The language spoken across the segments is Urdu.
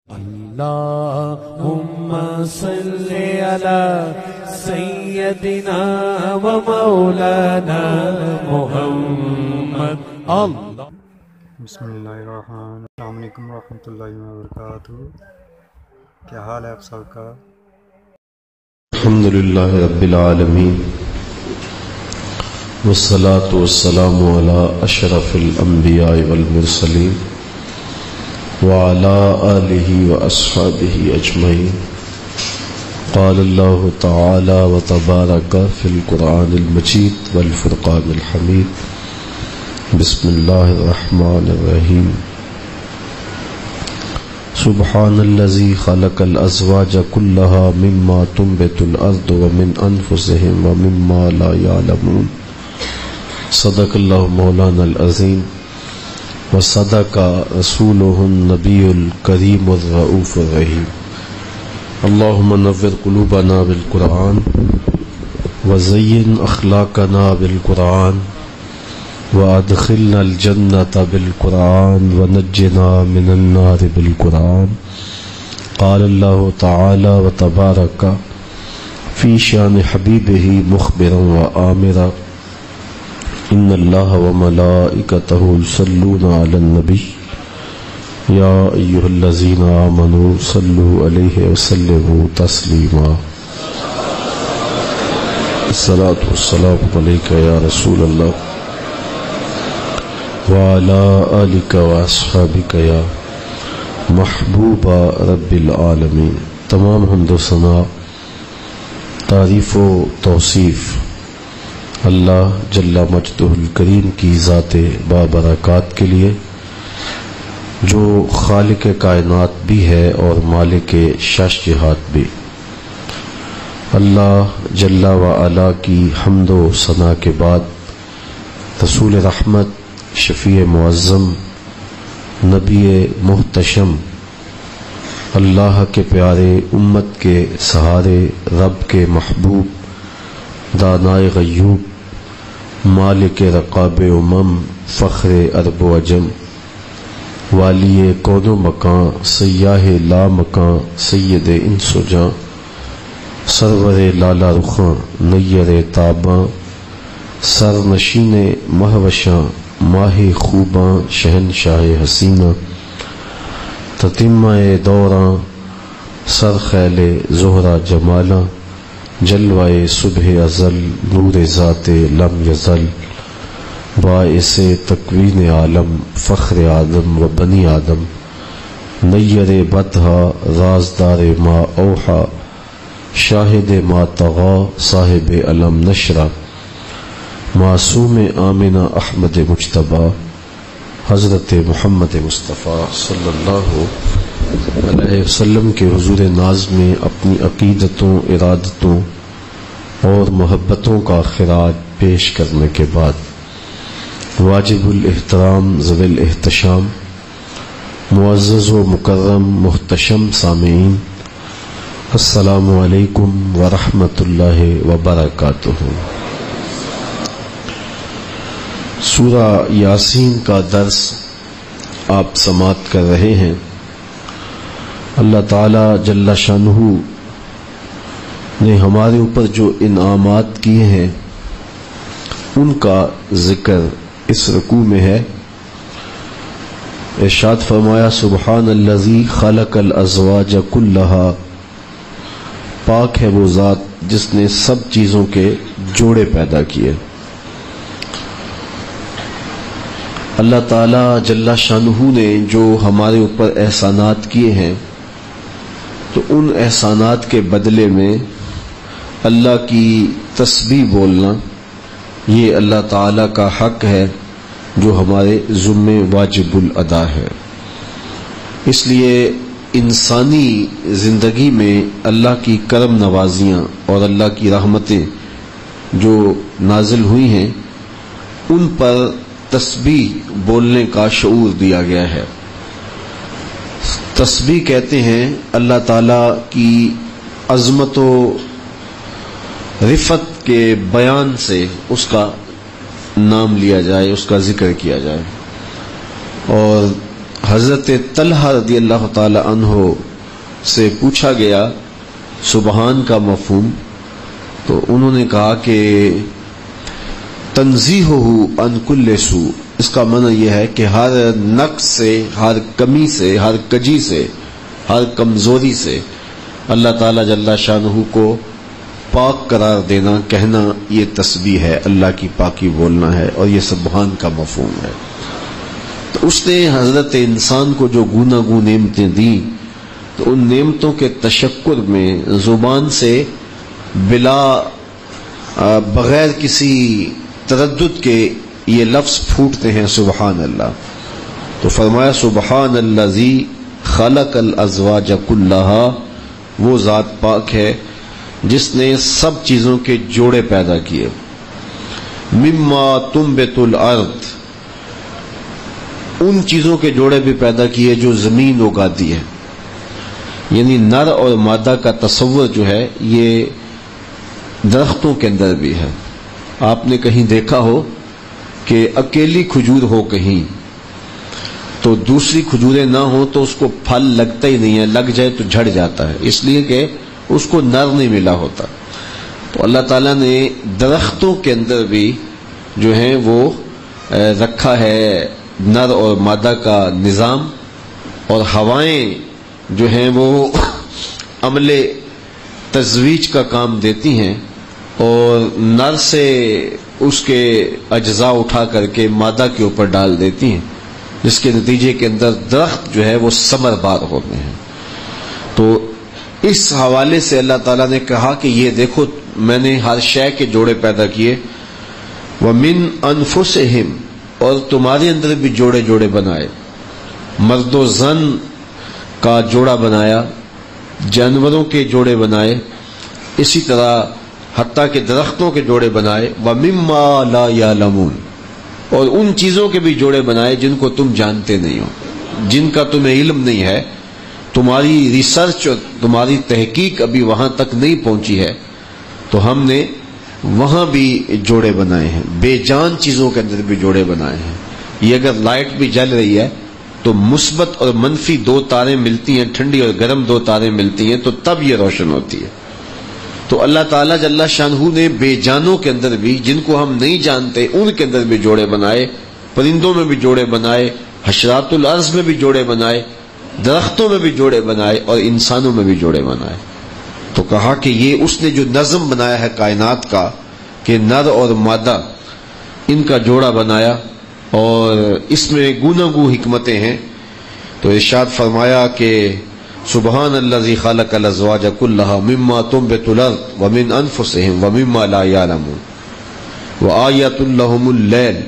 اللهم صل على سيدنا ومولانا محمد اللہ. بسم اللہ الرحمن. السلام علیکم ورحمۃ اللہ وبرکاتہ. کیا حال ہے آپ سب کا؟ الحمدللہ رب العالمین والصلاة والسلام علی اشرف الانبیاء والمرسلین وعلى آلہ واصحابہ اجمعین. قال اللہ تعالی وتبارک فی القرآن المجید والفرقان الحمید. بسم اللہ الرحمن الرحیم. سبحان الذی خلق الازواج کلها مما تنبت الارض ومن انفسهم ومما لا يعلمون. صدق اللہ مولانا العظیم وصدق رسولہ النبی الکریم الرؤوف الرحیم. اللہم نور قلوبنا بالقرآن وزین اخلاقنا بالقرآن وادخلنا الجنة بالقرآن ونجنا من النار بالقرآن. قال اللہ تعالی وتبارک فی شان حبیبہ مخبرا وآمرا ان اللہ وملائکتہ یصلون علی النبی یا ایہا الذین آمنوا صلوا علیہ وسلموا تسلیما. الصلاۃ والسلام علیک یا رسول اللہ وعلی آلک واصحابک یا محبوب رب العالمین. تمام حمد و ثنا، تعریف و توصیف اللہ جل مجدہ الکریم کی ذات بابرکات کے لیے، جو خالق کائنات بھی ہے اور مالک شش جہات بھی. اللہ جل وعلا کی حمد و ثنا کے بعد رسول رحمت، شفیع معظم، نبی محتشم، اللہ کے پیارے، امت کے سہارے، رب کے محبوب، دانائے غیوب، مالک رقاب امم، فخر عرب و عجم، والی کون و مکان، سیاہ لا مکان، سید انس و جاں، سرور لالا رخاں، نیر تاباں، سر نشین مہوشاں، ماہ خوباں، شہنشاہ حسینہ، تتمہ دوراں، سر خیل زہرہ جمالاں، جلوائے صبح ازل، نور ذات لم یزل، باعث تکوین عالم، فخر آدم و بنی آدم، نیر بدہا، رازدار ما اوحا، شاہد ما طغا، صاحب علم نشرہ، معصوم آمنہ احمد مجتبیٰ، حضرت محمد مصطفیٰ صلی اللہ علیہ وسلم کے حضور ناز میں اپنی عقیدتوں، ارادتوں اور محبتوں کا خراج پیش کرنے کے بعد، واجب الاحترام، ذوی الاحتشام، معزز و مکرم محتشم سامعین، السلام علیکم ورحمۃ اللہ وبرکاتہ. سورہ یاسین کا درس آپ سماعت کر رہے ہیں. اللہ تعالی جل شانہ نے ہمارے اوپر جو انعامات کیے ہیں ان کا ذکر اس رکوع میں ہے. ارشاد فرمایا سبحان الذی خلق الازواج کلہا، پاک ہے وہ ذات جس نے سب چیزوں کے جوڑے پیدا کیے. اللہ تعالی جل شانہ نے جو ہمارے اوپر احسانات کیے ہیں تو ان احسانات کے بدلے میں اللہ کی تسبیح بولنا یہ اللہ تعالی کا حق ہے جو ہمارے ذمے واجب الادا ہے. اس لیے انسانی زندگی میں اللہ کی کرم نوازیاں اور اللہ کی رحمتیں جو نازل ہوئی ہیں ان پر تسبیح بولنے کا شعور دیا گیا ہے. تسبیح کہتے ہیں اللہ تعالیٰ کی عظمت و رفت کے بیان سے اس کا نام لیا جائے، اس کا ذکر کیا جائے. اور حضرت طلحہ رضی اللہ تعالی عنہ سے پوچھا گیا سبحان کا مفہوم، تو انہوں نے کہا کہ تنزیہہ عن کل سوء، اس کا معنی یہ ہے کہ ہر نقص سے، ہر کمی سے، ہر کجی سے، ہر کمزوری سے اللہ تعالیٰ جل شانہ کو پاک قرار دینا، کہنا، یہ تسبیح ہے، اللہ کی پاکی بولنا ہے، اور یہ سبحان کا مفہوم ہے۔ تو اس نے حضرت انسان کو جو گوناگون نعمتیں دیں، تو ان نعمتوں کے تشکر میں زبان سے بلا بغیر کسی تردد کے یہ لفظ پھوٹتے ہیں سبحان اللہ۔ تو فرمایا سبحان الذی خلق الازواج کلھا، وہ ذات پاک ہے جس نے سب چیزوں کے جوڑے پیدا کیے، مما تنبت الارض، ان چیزوں کے جوڑے بھی پیدا کیے جو زمین اگاتی ہے۔ یعنی نر اور مادہ کا تصور جو ہے یہ درختوں کے اندر بھی ہے۔ آپ نے کہیں دیکھا ہو کہ اکیلی کھجور ہو کہیں تو دوسری کھجوریں نہ ہوں تو اس کو پھل لگتا ہی نہیں ہے، لگ جائے تو جھڑ جاتا ہے، اس لیے کہ اس کو نر نہیں ملا ہوتا۔ تو اللہ تعالیٰ نے درختوں کے اندر بھی جو ہیں وہ رکھا ہے نر اور مادہ کا نظام، اور ہوائیں جو ہیں وہ عمل تزویج کا کام دیتی ہیں، اور نر سے اس کے اجزاء اٹھا کر کے مادہ کے اوپر ڈال دیتی ہیں، جس کے نتیجے کے اندر درخت جو ہے وہ ثمر بار ہوتے ہیں۔ تو اس حوالے سے اللہ تعالیٰ نے کہا کہ یہ دیکھو میں نے ہر شے کے جوڑے پیدا کیے، وَمِنْ أَنفُسِهِمْ، اور تمہارے اندر بھی جوڑے جوڑے بنائے، مرد و زن کا جوڑا بنایا، جانوروں کے جوڑے بنائے، اسی طرح حتیٰ کہ درختوں کے جوڑے بنائے، وَمِمَّا لَا يَعْلَمُونَ، اور ان چیزوں کے بھی جوڑے بنائے جن کو تم جانتے نہیں ہو، جن کا تمہیں علم نہیں ہے، تمہاری ریسرچ اور تمہاری تحقیق ابھی وہاں تک نہیں پہنچی ہے، تو ہم نے وہاں بھی جوڑے بنائے ہیں، بے جان چیزوں کے اندر بھی جوڑے بنائے ہیں۔ یہ اگر لائٹ بھی جل رہی ہے تو مثبت اور منفی دو تاریں ملتی ہیں، ٹھنڈی اور گرم دو تاریں ملتی ہیں، تو تب یہ روشن ہوتی ہے۔ تو اللہ تعالیٰ جل شانہ نے بے جانوں کے اندر بھی، جن کو ہم نہیں جانتے، ان کے اندر بھی جوڑے بنائے، پرندوں میں بھی جوڑے بنائے، حشرات الارض میں بھی جوڑے بنائے، درختوں میں بھی جوڑے بنائے، اور انسانوں میں بھی جوڑے بنائے۔ تو کہا کہ یہ اس نے جو نظم بنایا ہے کائنات کا، کہ نر اور مادہ ان کا جوڑا بنایا، اور اس میں گوناگو حکمتیں ہیں۔ تو ارشاد فرمایا کہ سبحان الذی خلق الازواج کلھا مما تنبت الارض ومن انفسہم ومما لا یعلمون وآیۃ لہم اللیل،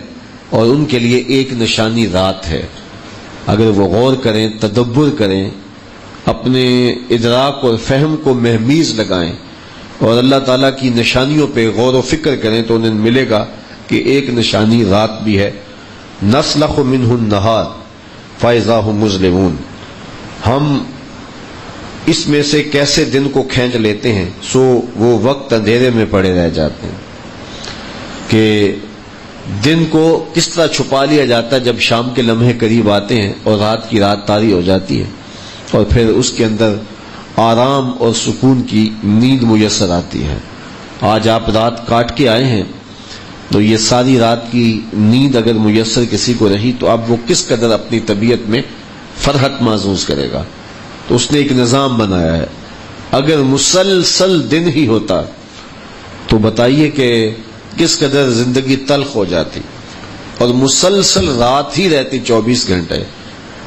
اور ان کے لیے ایک نشانی رات ہے۔ اگر وہ غور کریں، تدبر کریں، اپنے ادراک اور فہم کو مہمیز لگائیں اور اللہ تعالیٰ کی نشانیوں پہ غور و فکر کریں، تو انہیں ملے گا کہ ایک نشانی رات بھی ہے۔ نسلخ منہ النہار فاذا ھم مظلمون، ہم اس میں سے کیسے دن کو کھینچ لیتے ہیں، سو وہ وقت اندھیرے میں پڑے رہ جاتے ہیں۔ کہ دن کو کس طرح چھپا لیا جاتا ہے جب شام کے لمحے قریب آتے ہیں اور رات کی رات طاری ہو جاتی ہے، اور پھر اس کے اندر آرام اور سکون کی نیند میسر آتی ہے۔ آج آپ رات کاٹ کے آئے ہیں تو یہ ساری رات کی نیند اگر میسر کسی کو رہی تو اب وہ کس قدر اپنی طبیعت میں فرحت محسوس کرے گا۔ تو اس نے ایک نظام بنایا ہے۔ اگر مسلسل دن ہی ہوتا تو بتائیے کہ کس قدر زندگی تلخ ہو جاتی، اور مسلسل رات ہی رہتی 24 گھنٹے،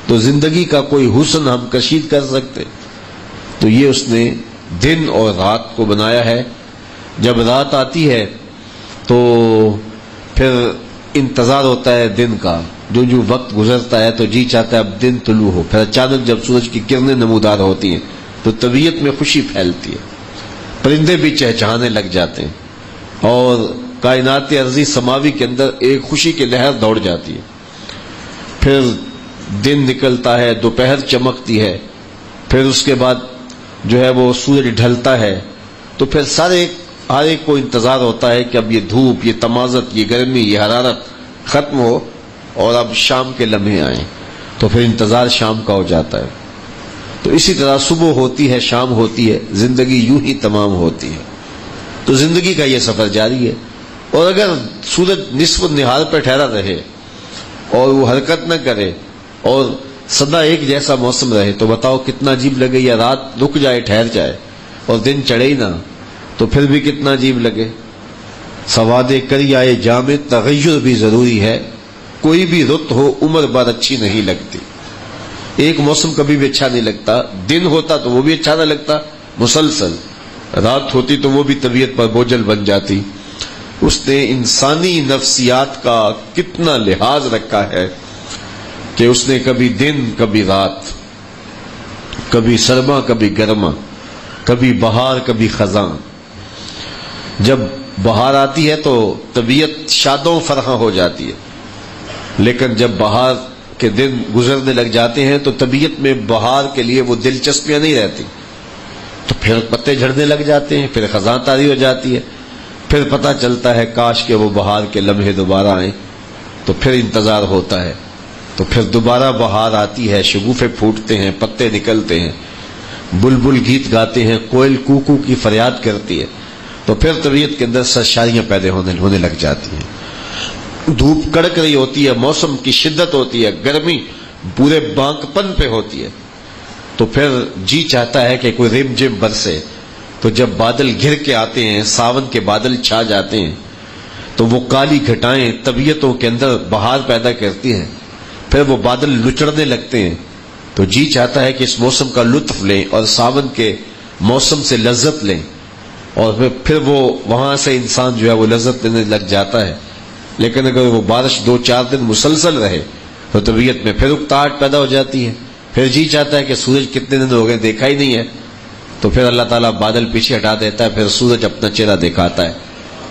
تو زندگی کا کوئی حسن ہم کشید کر سکتے؟ تو یہ اس نے دن اور رات کو بنایا ہے۔ جب رات آتی ہے تو پھر انتظار ہوتا ہے دن کا، جو وقت گزرتا ہے تو جی چاہتا ہے اب دن طلوع ہو، پھر اچانک جب سورج کی کرنیں نمودار ہوتی ہیں تو طبیعت میں خوشی پھیلتی ہے، پرندے بھی چہچہانے لگ جاتے ہیں، اور کائنات ارضی سماوی کے اندر ایک خوشی کی لہر دوڑ جاتی ہے۔ پھر دن نکلتا ہے، دوپہر چمکتی ہے، پھر اس کے بعد جو ہے وہ سورج ڈھلتا ہے، تو پھر ہر ایک کو انتظار ہوتا ہے کہ اب یہ دھوپ، یہ تمازت، یہ گرمی، یہ حرارت ختم ہو اور اب شام کے لمحے آئیں۔ تو تو پھر انتظار شام کا ہو جاتا ہے. تو اسی طرح صبح ہوتی ہے، شام ہوتی ہے، زندگی یوں ہی تمام ہوتی ہے. تو زندگی کا یہ سفر جاری ہے. اور اگر سورج نصف النہار پہ ٹھہرا رہے اور وہ حرکت نہ کرے اور سدا ایک جیسا موسم رہے تو بتاؤ کتنا عجیب لگے. یا رات رک جائے، ٹھہر جائے اور دن چڑھے ہی نہ تو پھر بھی کتنا عجیب لگے. سواد کریائے جام تغیر بھی ضروری ہے. کوئی بھی رت ہو عمر بھر اچھی نہیں لگتی. ایک موسم کبھی بھی اچھا نہیں لگتا. دن ہوتا تو وہ بھی اچھا نہ لگتا مسلسل، رات ہوتی تو وہ بھی طبیعت پر بوجھل بن جاتی. اس نے انسانی نفسیات کا کتنا لحاظ رکھا ہے کہ اس نے کبھی دن کبھی رات، کبھی سرما کبھی گرما، کبھی بہار کبھی خزاں. جب بہار آتی ہے تو طبیعت شادوں فرحاں ہو جاتی ہے، لیکن جب بہار کے دن گزرنے لگ جاتے ہیں تو طبیعت میں بہار کے لیے وہ دلچسپیاں نہیں رہتی. تو پھر پتے جھڑنے لگ جاتے ہیں، پھر خزاں طاری ہو جاتی ہے، پھر پتہ چلتا ہے کاش کہ وہ بہار کے لمحے دوبارہ آئیں. تو پھر انتظار ہوتا ہے، تو پھر دوبارہ بہار آتی ہے، شگوفے پھوٹتے ہیں، پتے نکلتے ہیں، بلبل گیت گاتے ہیں، کوئل کوکو کی فریاد کرتی ہے. تو پھر طبیعت کے اندر سرشاریاں پیدا ہونے لگ جاتی ہیں. دھوپ کڑک رہی ہوتی ہے، موسم کی شدت ہوتی ہے، گرمی پورے بانک پن پہ ہوتی ہے. تو پھر جی چاہتا ہے کہ کوئی رم جم برسے. تو جب بادل گھر کے آتے ہیں، ساون کے بادل چھا جاتے ہیں، تو وہ کالی گھٹائیں طبیعتوں کے اندر بہار پیدا کرتی ہیں. پھر وہ بادل لچڑنے لگتے ہیں. تو جی چاہتا ہے کہ اس موسم کا لطف لیں اور ساون کے موسم سے لذت لیں. اور پھر وہ وہاں سے انسان جو ہے وہ لذت لینے لگ جاتا ہے. لیکن اگر وہ بارش 2-4 دن مسلسل رہے تو طبیعت میں پھر اکتاہٹ پیدا ہو جاتی ہے. پھر جی چاہتا ہے کہ سورج کتنے دن ہو گئے دیکھا ہی نہیں ہے. تو پھر اللہ تعالیٰ بادل پیچھے ہٹا دیتا ہے، پھر سورج اپنا چہرہ دکھاتا ہے.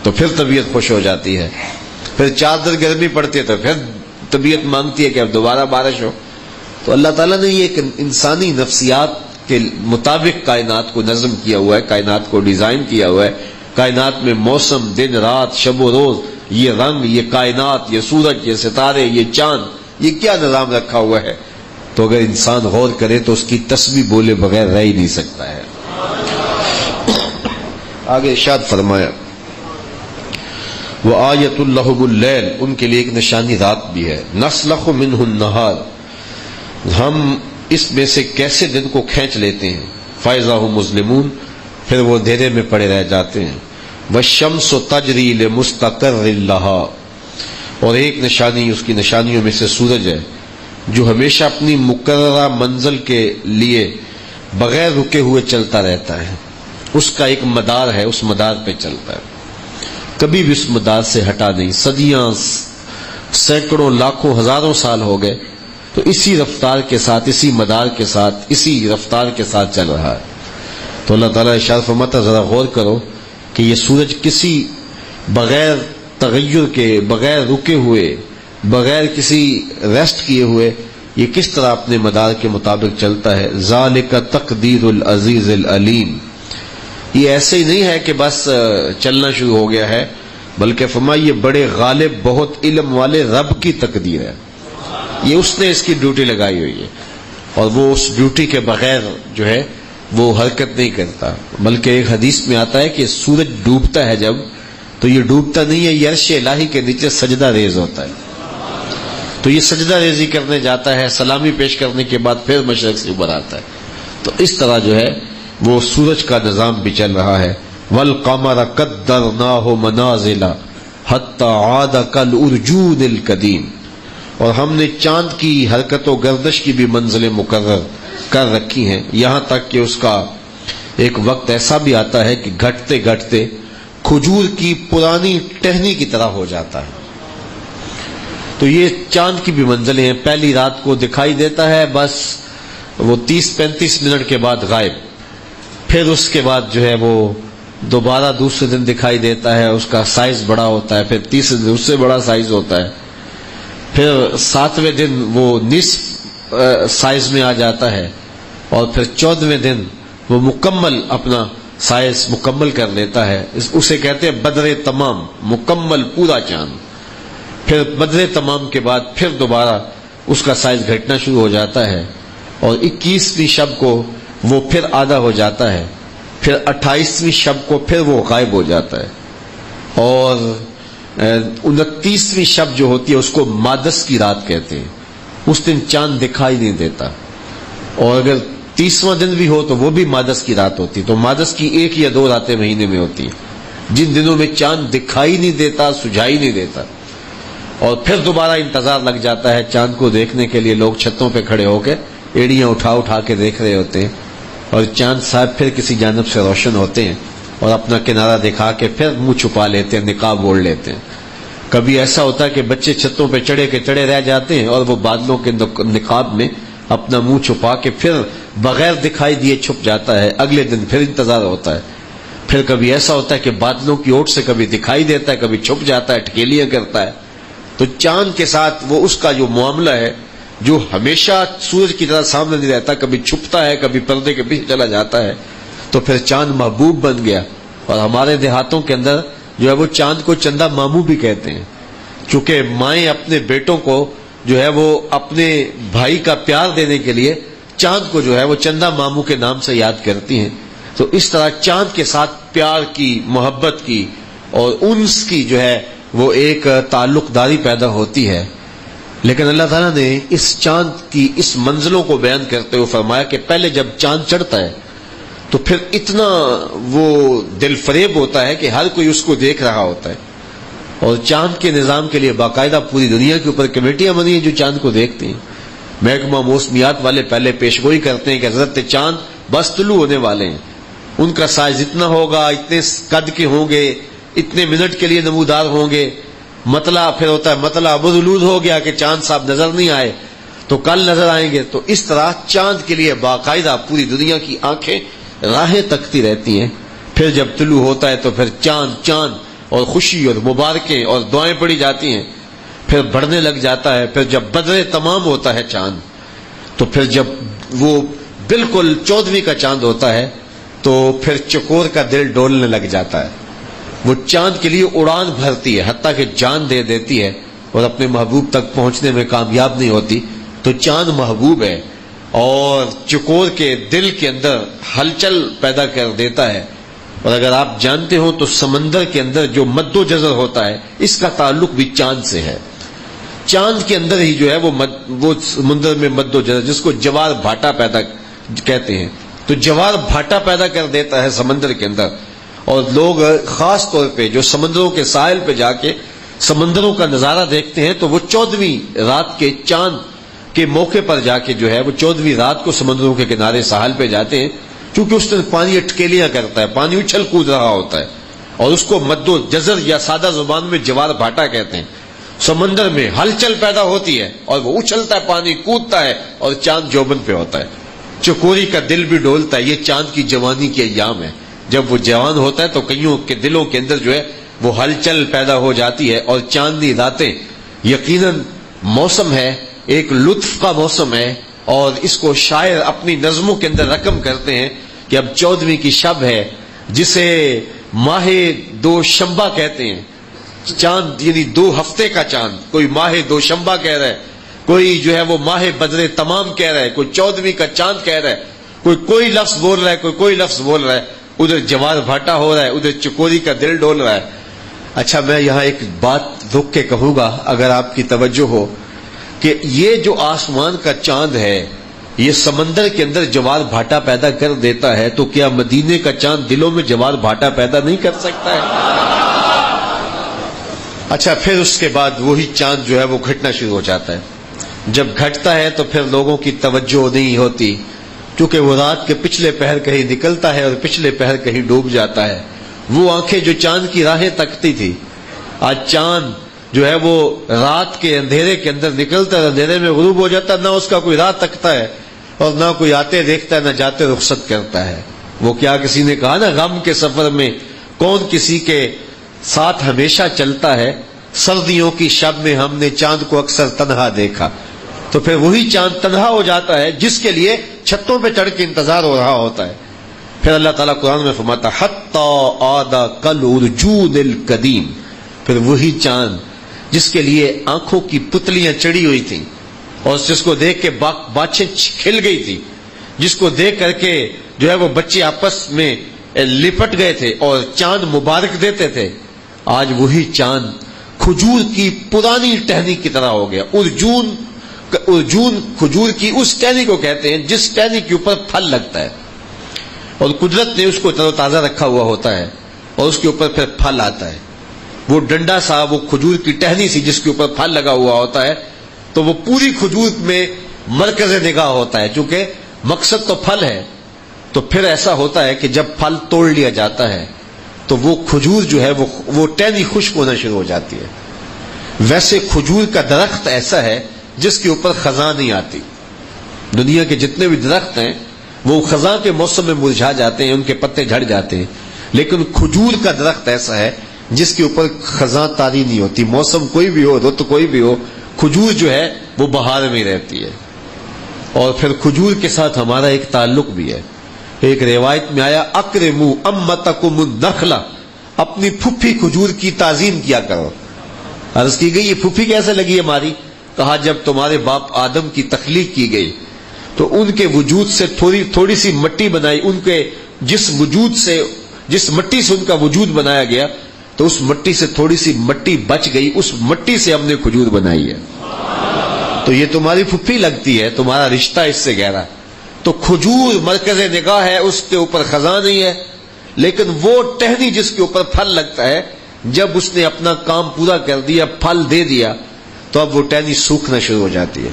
تو پھر طبیعت خوش ہو جاتی ہے. پھر 4 دن گرمی پڑتی ہے تو پھر طبیعت مانگتی ہے کہ اب دوبارہ بارش ہو. تو اللہ تعالیٰ نے یہ انسانی نفسیات کے مطابق کائنات کو نظم کیا ہوا ہے، کائنات کو ڈیزائن کیا ہوا ہے. کائنات میں موسم، دن رات، شب و روز، یہ رنگ، یہ کائنات، یہ سورج، یہ ستارے، یہ چاند، یہ کیا نظام رکھا ہوا ہے. تو اگر انسان غور کرے تو اس کی تسبیح بولے بغیر رہ ہی نہیں سکتا ہے. آگے ارشاد فرمایا وَآیَةٌ لَهُمُ اللَّیلُ، ان کے لیے ایک نشانی رات بھی ہے. نَسْلَخُ مِنْهُ النَّهَارَ، ہم اس میں سے کیسے دن کو کھینچ لیتے ہیں. فَإِذَا هُمْ مُظْلِمُونَ، پھر وہ اندھیرے میں پڑے رہ جاتے ہیں. وَالشَّمْسُ تَجْرِي لِمُسْتَقَرٍّ لَهَا، اور ایک نشانی اس کی نشانیوں میں سے سورج ہے جو ہمیشہ اپنی مقررہ منزل کے لیے بغیر رکے ہوئے چلتا رہتا ہے. اس کا ایک مدار ہے، اس مدار پہ چلتا ہے، کبھی بھی اس مدار سے ہٹا نہیں. صدیاں، سینکڑوں، لاکھوں، ہزاروں سال ہو گئے تو اسی رفتار کے ساتھ، اسی مدار کے ساتھ، اسی رفتار کے ساتھ چل رہا ہے. تو اللہ تعالیٰ ارشاد فرماتا ہے ذرا غور کرو کہ یہ سورج کسی بغیر تغیر کے، بغیر رکے ہوئے، بغیر کسی ریسٹ کیے ہوئے یہ کس طرح اپنے مدار کے مطابق چلتا ہے. ذالک تقدیر العزیز العلیم، یہ ایسے ہی نہیں ہے کہ بس چلنا شروع ہو گیا ہے، بلکہ فرمایا یہ بڑے غالب، بہت علم والے رب کی تقدیر ہے. یہ اس نے اس کی ڈیوٹی لگائی ہوئی ہے اور وہ اس ڈیوٹی کے بغیر جو ہے وہ حرکت نہیں کرتا. بلکہ ایک حدیث میں آتا ہے کہ سورج ڈوبتا ہے جب، تو یہ ڈوبتا نہیں ہے، یہ عرش الہی کے نیچے سجدہ ریز ہوتا ہے. تو یہ سجدہ ریزی کرنے جاتا ہے، سلامی پیش کرنے کے بعد پھر مشرق سے ابھر آتا ہے. تو اس طرح جو ہے وہ سورج کا نظام بھی چل رہا ہے. وَالْقَمَرَ قَدَّرْنَاهُ مَنَازِلَ حَتَّى عَادَ كَالْأُرْجُونِ الْقَدِيمِ، اور ہم نے چاند کی حرکت و گردش کی بھی منزلیں مقرر کر رکھی ہیں، یہاں تک کہ اس کا ایک وقت ایسا بھی آتا ہے کہ گھٹتے گھٹتے کھجور کی پرانی ٹہنی کی طرح ہو جاتا ہے. تو یہ چاند کی بھی منزلیں ہیں. پہلی رات کو دکھائی دیتا ہے، بس وہ 30-35 منٹ کے بعد غائب. پھر اس کے بعد جو ہے وہ دوبارہ دوسرے دن دکھائی دیتا ہے، اس کا سائز بڑا ہوتا ہے. پھر تیسرے دن اس سے بڑا سائز ہوتا ہے. پھر 7ویں دن وہ نصف سائز میں آ جاتا ہے، اور پھر 14ویں دن وہ مکمل اپنا سائز مکمل کر لیتا ہے. اسے کہتے ہیں بدر تمام، مکمل پورا چاند. پھر بدر تمام کے بعد پھر دوبارہ اس کا سائز گھٹنا شروع ہو جاتا ہے، اور 21ویں شب کو وہ پھر آدھا ہو جاتا ہے، پھر 28ویں شب کو پھر وہ غائب ہو جاتا ہے، اور 29ویں شب جو ہوتی ہے اس کو مادس کی رات کہتے ہیں، اس دن چاند دکھائی نہیں دیتا، اور اگر 30واں دن بھی ہو تو وہ بھی مادس کی رات ہوتی ہے۔ تو مادس کی 1 یا 2 راتیں مہینے میں ہوتی ہیں جن دنوں میں چاند دکھائی نہیں دیتا، سجھائی نہیں دیتا، اور پھر دوبارہ انتظار لگ جاتا ہے چاند کو دیکھنے کے لیے۔ لوگ چھتوں پہ کھڑے ہو کے ایڑیاں اٹھا اٹھا کے دیکھ رہے ہوتے ہیں، اور چاند صاحب پھر کسی جانب سے روشن ہوتے ہیں اور اپنا کنارہ دکھا کے پھر منہ چھپا لیتے ہیں، نقاب اوڑھ لیتے ہیں۔ کبھی ایسا ہوتا ہے کہ بچے چھتوں پہ چڑھے کے چڑھے رہ جاتے ہیں، اور وہ بادلوں کے نقاب میں اپنا منہ چھپا کے پھر بغیر دکھائی دیے چھپ جاتا ہے۔ اگلے دن پھر انتظار ہوتا ہے۔ پھر کبھی ایسا ہوتا ہے کہ بادلوں کی اوٹ سے کبھی دکھائی دیتا ہے، کبھی چھپ جاتا ہے، ٹھکیلیاں کرتا ہے۔ تو چاند کے ساتھ وہ اس کا جو معاملہ ہے، جو ہمیشہ سورج کی طرح سامنے نہیں رہتا، کبھی چھپتا ہے، کبھی پردے کے پیچھے چلا جاتا ہے، تو پھر چاند محبوب بن گیا۔ اور ہمارے دیہاتوں کے اندر جو ہے وہ چاند کو چندہ ماموں بھی کہتے ہیں، چونکہ مائیں اپنے بیٹوں کو جو ہے وہ اپنے بھائی کا پیار دینے کے لیے چاند کو جو ہے وہ چندہ ماموں کے نام سے یاد کرتی ہیں۔ تو اس طرح چاند کے ساتھ پیار کی، محبت کی اور انس کی جو ہے وہ ایک تعلق داری پیدا ہوتی ہے۔ لیکن اللہ تعالیٰ نے اس چاند کی اس منزلوں کو بیان کرتے ہوئے فرمایا کہ پہلے جب چاند چڑھتا ہے تو پھر اتنا وہ دل فریب ہوتا ہے کہ ہر کوئی اس کو دیکھ رہا ہوتا ہے، اور چاند کے نظام کے لیے باقاعدہ پوری دنیا کے اوپر کمیٹیاں بنی ہیں جو چاند کو دیکھتی ہیں۔ محکمہ موسمیات والے پہلے پیشگوئی کرتے ہیں کہ حضرت چاند بس طلوع ہونے والے ہیں، ان کا سائز اتنا ہوگا، اتنے قد کے ہوں گے، اتنے منٹ کے لیے نمودار ہوں گے۔ مطلع پھر ہوتا ہے مطلع بدلود ہو گیا کہ چاند صاحب نظر نہیں آئے تو کل نظر آئیں گے۔ تو اس طرح چاند کے لیے باقاعدہ پوری دنیا کی آنکھیں راہیں تکتی رہتی ہیں۔ پھر جب طلوع ہوتا ہے تو پھر چاند اور خوشی اور مبارکیں اور دعائیں پڑھی جاتی ہیں، پھر بڑھنے لگ جاتا ہے۔ پھر جب بدر تمام ہوتا ہے چاند، تو پھر جب وہ بالکل 14ویں کا چاند ہوتا ہے تو پھر چکور کا دل ڈولنے لگ جاتا ہے۔ وہ چاند کے لیے اڑان بھرتی ہے، حتیٰ کہ جان دے دیتی ہے، اور اپنے محبوب تک پہنچنے میں کامیاب نہیں ہوتی۔ تو چاند محبوب ہے اور چکور کے دل کے اندر ہلچل پیدا کر دیتا ہے۔ اور اگر آپ جانتے ہو تو سمندر کے اندر جو مد و جزر ہوتا ہے اس کا تعلق بھی چاند سے ہے۔ چاند کے اندر ہی جو ہے وہ سمندر میں مد و جزر، جس کو جوار بھاٹا پیدا کہتے ہیں، تو جوار بھاٹا پیدا کر دیتا ہے سمندر کے اندر۔ اور لوگ خاص طور پہ جو سمندروں کے ساحل پہ جا کے سمندروں کا نظارہ دیکھتے ہیں تو وہ 14ویں رات کے چاند کے موقع پر جا کے جو ہے وہ 14ویں رات کو سمندروں کے کنارے ساحل پہ جاتے ہیں، کیونکہ اس دن پانی اٹکیلیاں کرتا ہے، پانی اچھل کود رہا ہوتا ہے، اور اس کو مد و جزر یا سادہ زبان میں جوار بھاٹا کہتے ہیں۔ سمندر میں ہلچل پیدا ہوتی ہے اور وہ اچھلتا ہے، پانی کودتا ہے، اور چاند جوبن پہ ہوتا ہے۔ چکوری کا دل بھی ڈولتا ہے، یہ چاند کی جوانی کے ایام ہے۔ جب وہ جوان ہوتا ہے تو کئیوں کے دلوں کے اندر جو ہے وہ ہلچل پیدا ہو جاتی ہے، اور چاندنی راتیں یقیناً موسم ہے، ایک لطف کا موسم ہے، اور اس کو شاعر اپنی نظموں کے اندر رقم کرتے ہیں کہ اب 14ویں کی شب ہے، جسے ماہ دو شمبا کہتے ہیں۔ چاند یعنی 2 ہفتے کا چاند، کوئی ماہ دو شمبا کہہ رہا ہے، کوئی جو ہے وہ ماہ بدر تمام کہہ رہا ہے، کوئی 14ویں کا چاند کہہ رہا ہے، کوئی لفظ بول رہا ہے، کوئی لفظ بول رہا ہے۔ ادھر جوار بھاٹا ہو رہا ہے، ادھر چکوری کا دل ڈول رہا ہے۔ اچھا، میں یہاں ایک بات رک کے کہوں گا اگر آپ کی توجہ ہو، کہ یہ جو آسمان کا چاند ہے یہ سمندر کے اندر جوار بھاٹا پیدا کر دیتا ہے، تو کیا مدینے کا چاند دلوں میں جوار بھاٹا پیدا نہیں کر سکتا ہے؟ اچھا، پھر اس کے بعد وہی چاند جو ہے وہ گھٹنا شروع ہو جاتا ہے۔ جب گھٹتا ہے تو پھر لوگوں کی توجہ نہیں ہوتی، کیونکہ وہ رات کے پچھلے پہر کہیں نکلتا ہے اور پچھلے پہر کہیں ڈوب جاتا ہے۔ وہ آنکھیں جو چاند کی راہیں تکتی تھی، آج چاند جو ہے وہ رات کے اندھیرے کے اندر نکلتا ہے، اندھیرے میں غروب ہو جاتا ہے، نہ اس کا کوئی راہ تکتا ہے اور نہ کوئی آتے دیکھتا ہے، نہ جاتے رخصت کرتا ہے۔ وہ کیا کسی نے کہا نا، غم کے سفر میں کون کسی کے ساتھ ہمیشہ چلتا ہے، سردیوں کی شب میں ہم نے چاند کو اکثر تنہا دیکھا۔ تو پھر وہی چاند تنہا ہو جاتا ہے جس کے لیے چھتوں پہ چڑھ کے انتظار ہو رہا ہوتا ہے۔ پھر اللہ تعالیٰ قرآن میں فرماتا حتی عاد کالعرجون القدیم، پھر وہی چاند جس کے لیے آنکھوں کی پتلیاں چڑی ہوئی تھیں، اور جس کو دیکھ کے باتیں کھل گئی تھی، جس کو دیکھ کر کے جو ہے وہ بچے آپس میں لپٹ گئے تھے اور چاند مبارک دیتے تھے، آج وہی چاند کھجور کی پرانی ٹہنی کی طرح ہو گیا۔ ارجون کھجور کی اس ٹہنی کو کہتے ہیں جس ٹہنی کے اوپر پھل لگتا ہے، اور قدرت نے اس کو تر و تازہ رکھا ہوا ہوتا ہے اور اس کے اوپر پھر پھل آتا ہے۔ وہ ڈنڈا سا، وہ کھجور کی ٹہنی سی جس کے اوپر پھل لگا ہوا ہوتا ہے، تو وہ پوری کھجور میں مرکز نگاہ ہوتا ہے، چونکہ مقصد تو پھل ہے۔ تو پھر ایسا ہوتا ہے کہ جب پھل توڑ لیا جاتا ہے تو وہ کھجور جو ہے وہ ٹہنی خشک ہونا شروع ہو جاتی ہے۔ ویسے کھجور کا درخت ایسا ہے جس کے اوپر خزاں نہیں آتی۔ دنیا کے جتنے بھی درخت ہیں وہ خزاں کے موسم میں مرجھا جاتے ہیں، ان کے پتے جھڑ جاتے ہیں، لیکن کھجور کا درخت ایسا ہے جس کے اوپر خزاں طاری نہیں ہوتی، موسم کوئی بھی ہو، رت کوئی بھی ہو، کھجور جو ہے وہ بہار میں رہتی ہے۔ اور پھر کھجور کے ساتھ ہمارا ایک تعلق بھی ہے۔ ایک روایت میں آیا اکرموا امتکم النخلہ، اپنی پھپھی کھجور کی تعظیم کیا کرو۔ عرض کی گئی یہ پھپھی کیسے لگی ہماری؟ کہا جب تمہارے باپ آدم کی تخلیق کی گئی تو ان کے وجود سے تھوڑی سی مٹی بنائی، ان کے جس مٹی سے ان کا وجود بنایا گیا تو اس مٹی سے تھوڑی سی مٹی بچ گئی، اس مٹی سے ہم نے کھجور بنائی ہے۔ تو یہ تمہاری پھپھی لگتی ہے، تمہارا رشتہ اس سے گہرا۔ تو کھجور مرکز نگاہ ہے، اس کے اوپر خزاں نہیں ہے، لیکن وہ ٹہنی جس کے اوپر پھل لگتا ہے، جب اس نے اپنا کام پورا کر دیا، پھل دے دیا، تو اب وہ ٹہنی سوکھنا شروع ہو جاتی ہے۔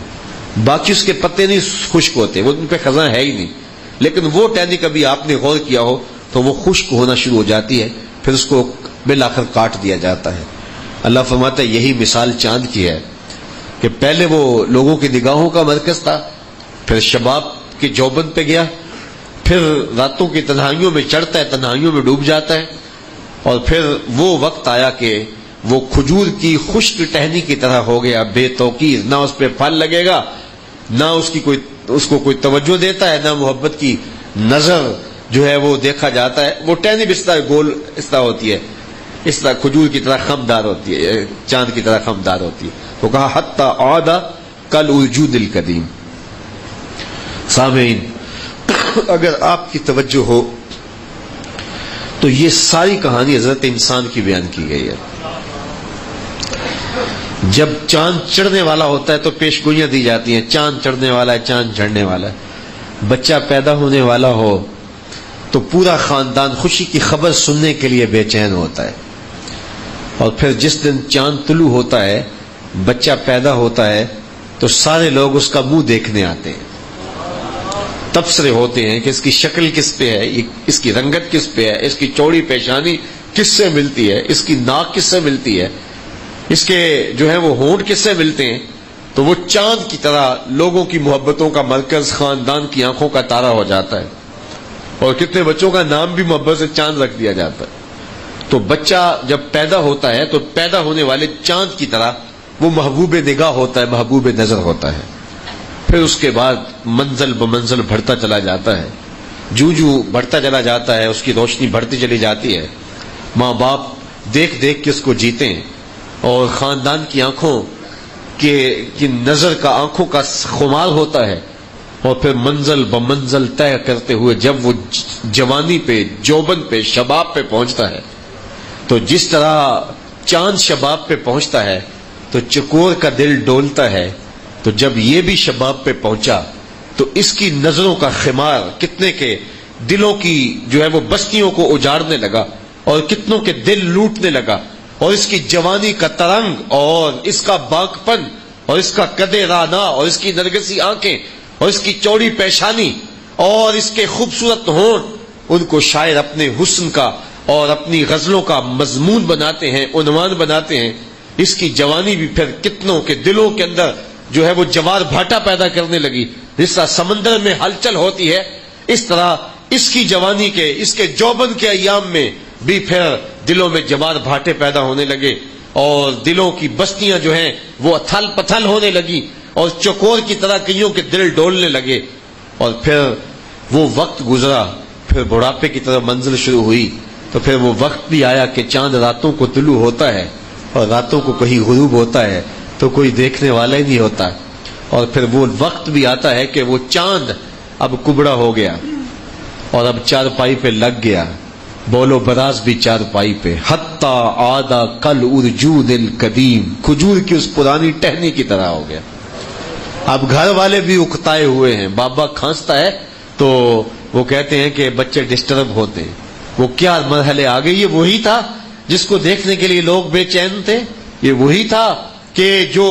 باقی اس کے پتے نہیں خشک ہوتے، وہ ان پہ خزاں ہے ہی نہیں، لیکن وہ ٹہنی کبھی آپ نے غور کیا ہو تو وہ خشک ہونا شروع ہو جاتی ہے، پھر اس کو بالآخر کاٹ دیا جاتا ہے۔ اللہ فرماتا ہے یہی مثال چاند کی ہے کہ پہلے وہ لوگوں کی نگاہوں کا مرکز تھا، پھر شباب کے جوبن پہ گیا، پھر راتوں کی تنہائیوں میں چڑھتا ہے، تنہائیوں میں ڈوب جاتا ہے، اور پھر وہ وقت آیا کہ وہ کھجور کی خشک ٹہنی کی طرح ہو گیا، بے توقیر، نہ اس پہ پھل لگے گا، نہ اس کو کوئی توجہ دیتا ہے، نہ محبت کی نظر جو ہے وہ دیکھا جاتا ہے۔ وہ ٹہنی بھی اس طرح گول اس طرح ہوتی ہے، اس طرح کھجور کی طرح خمدار ہوتی ہے، چاند کی طرح خمدار ہوتی ہے۔ تو کہا حتی عاد کالارجون القدیم۔ سامعین، اگر آپ کی توجہ ہو تو یہ ساری کہانی حضرت انسان کی بیان کی گئی ہے۔ جب چاند چڑھنے والا ہوتا ہے تو پیش گوئیاں دی جاتی ہیں، چاند چڑھنے والا ہے، چاند چڑھنے والا ہے۔ بچہ پیدا ہونے والا ہو تو پورا خاندان خوشی کی خبر سننے کے لیے بے چین ہوتا ہے، اور پھر جس دن چاند طلوع ہوتا ہے، بچہ پیدا ہوتا ہے، تو سارے لوگ اس کا منہ دیکھنے آتے ہیں، تبصرے ہوتے ہیں کہ اس کی شکل کس پہ ہے، اس کی رنگت کس پہ ہے، اس کی چوڑی پیشانی کس سے ملتی ہے، اس کی ناک کس سے ملتی ہے، اس کے جو ہے وہ ہونٹ کس سے ملتے ہیں۔ تو وہ چاند کی طرح لوگوں کی محبتوں کا مرکز، خاندان کی آنکھوں کا تارا ہو جاتا ہے، اور کتنے بچوں کا نام بھی محبت سے چاند رکھ دیا جاتا ہے۔ تو بچہ جب پیدا ہوتا ہے تو پیدا ہونے والے چاند کی طرح وہ محبوب نگاہ ہوتا ہے، محبوب نظر ہوتا ہے۔ پھر اس کے بعد منزل بمنزل بڑھتا چلا جاتا ہے، جو بڑھتا چلا جاتا ہے اس کی روشنی بڑھتی چلی جاتی ہے، ماں باپ دیکھ دیکھ کے اس کو جیتے ہیں، اور خاندان کی آنکھوں کی نظر کا، آنکھوں کا خمار ہوتا ہے، اور پھر منزل بمنزل طے کرتے ہوئے جب وہ جوانی پہ، جوبن پہ، شباب پہ پہنچتا ہے، تو جس طرح چاند شباب پہ پہنچتا ہے تو چکور کا دل ڈولتا ہے، تو جب یہ بھی شباب پہ پہنچا تو اس کی نظروں کا خمار کتنے کے دلوں کی جو ہے وہ بستیوں کو اجاڑنے لگا، اور کتنوں کے دل لوٹنے لگا، اور اس کی جوانی کا ترنگ، اور اس کا باغپن، اور اس کا قدِ رانا، اور اس کی نرگسی آنکھیں، اور اس کی چوڑی پیشانی، اور اس کے خوبصورت ہونٹ، ان کو شاعر اپنے حسن کا اور اپنی غزلوں کا مضمون بناتے ہیں، عنوان بناتے ہیں۔ اس کی جوانی بھی پھر کتنوں کے دلوں کے اندر جو ہے وہ جوار بھاٹا پیدا کرنے لگی، جس طرح سمندر میں ہلچل ہوتی ہے، اس طرح اس کی جوانی کے، اس کے جوبن کے ایام میں بھی پھر دلوں میں جوار بھاٹے پیدا ہونے لگے، اور دلوں کی بستیاں جو ہیں وہ اتھل پتھل ہونے لگی، اور چکور کی طرح کئیوں کے دل ڈولنے لگے، اور پھر وہ وقت گزرا، پھر بڑھاپے کی طرف منزل شروع ہوئی، تو پھر وہ وقت بھی آیا کہ چاند راتوں کو طلوع ہوتا ہے، اور راتوں کو کہیں غروب ہوتا ہے، تو کوئی دیکھنے والا ہی نہیں ہوتا، اور پھر وہ وقت بھی آتا ہے کہ وہ چاند اب کبڑا ہو گیا اور اب چارپائی پہ لگ گیا، بولو براز بھی چارپائی پہ، حتی عادا کل ارجود القدیم، کھجور کی اس پرانی ٹہنی کی طرح ہو گیا۔ اب گھر والے بھی اکتائے ہوئے ہیں، بابا کھانستا ہے تو وہ کہتے ہیں کہ بچے ڈسٹرب ہوتے ہیں۔ وہ کیا مرحلے آ گئے؟ یہ وہی تھا جس کو دیکھنے کے لیے لوگ بے چین تھے، یہ وہی تھا کہ جو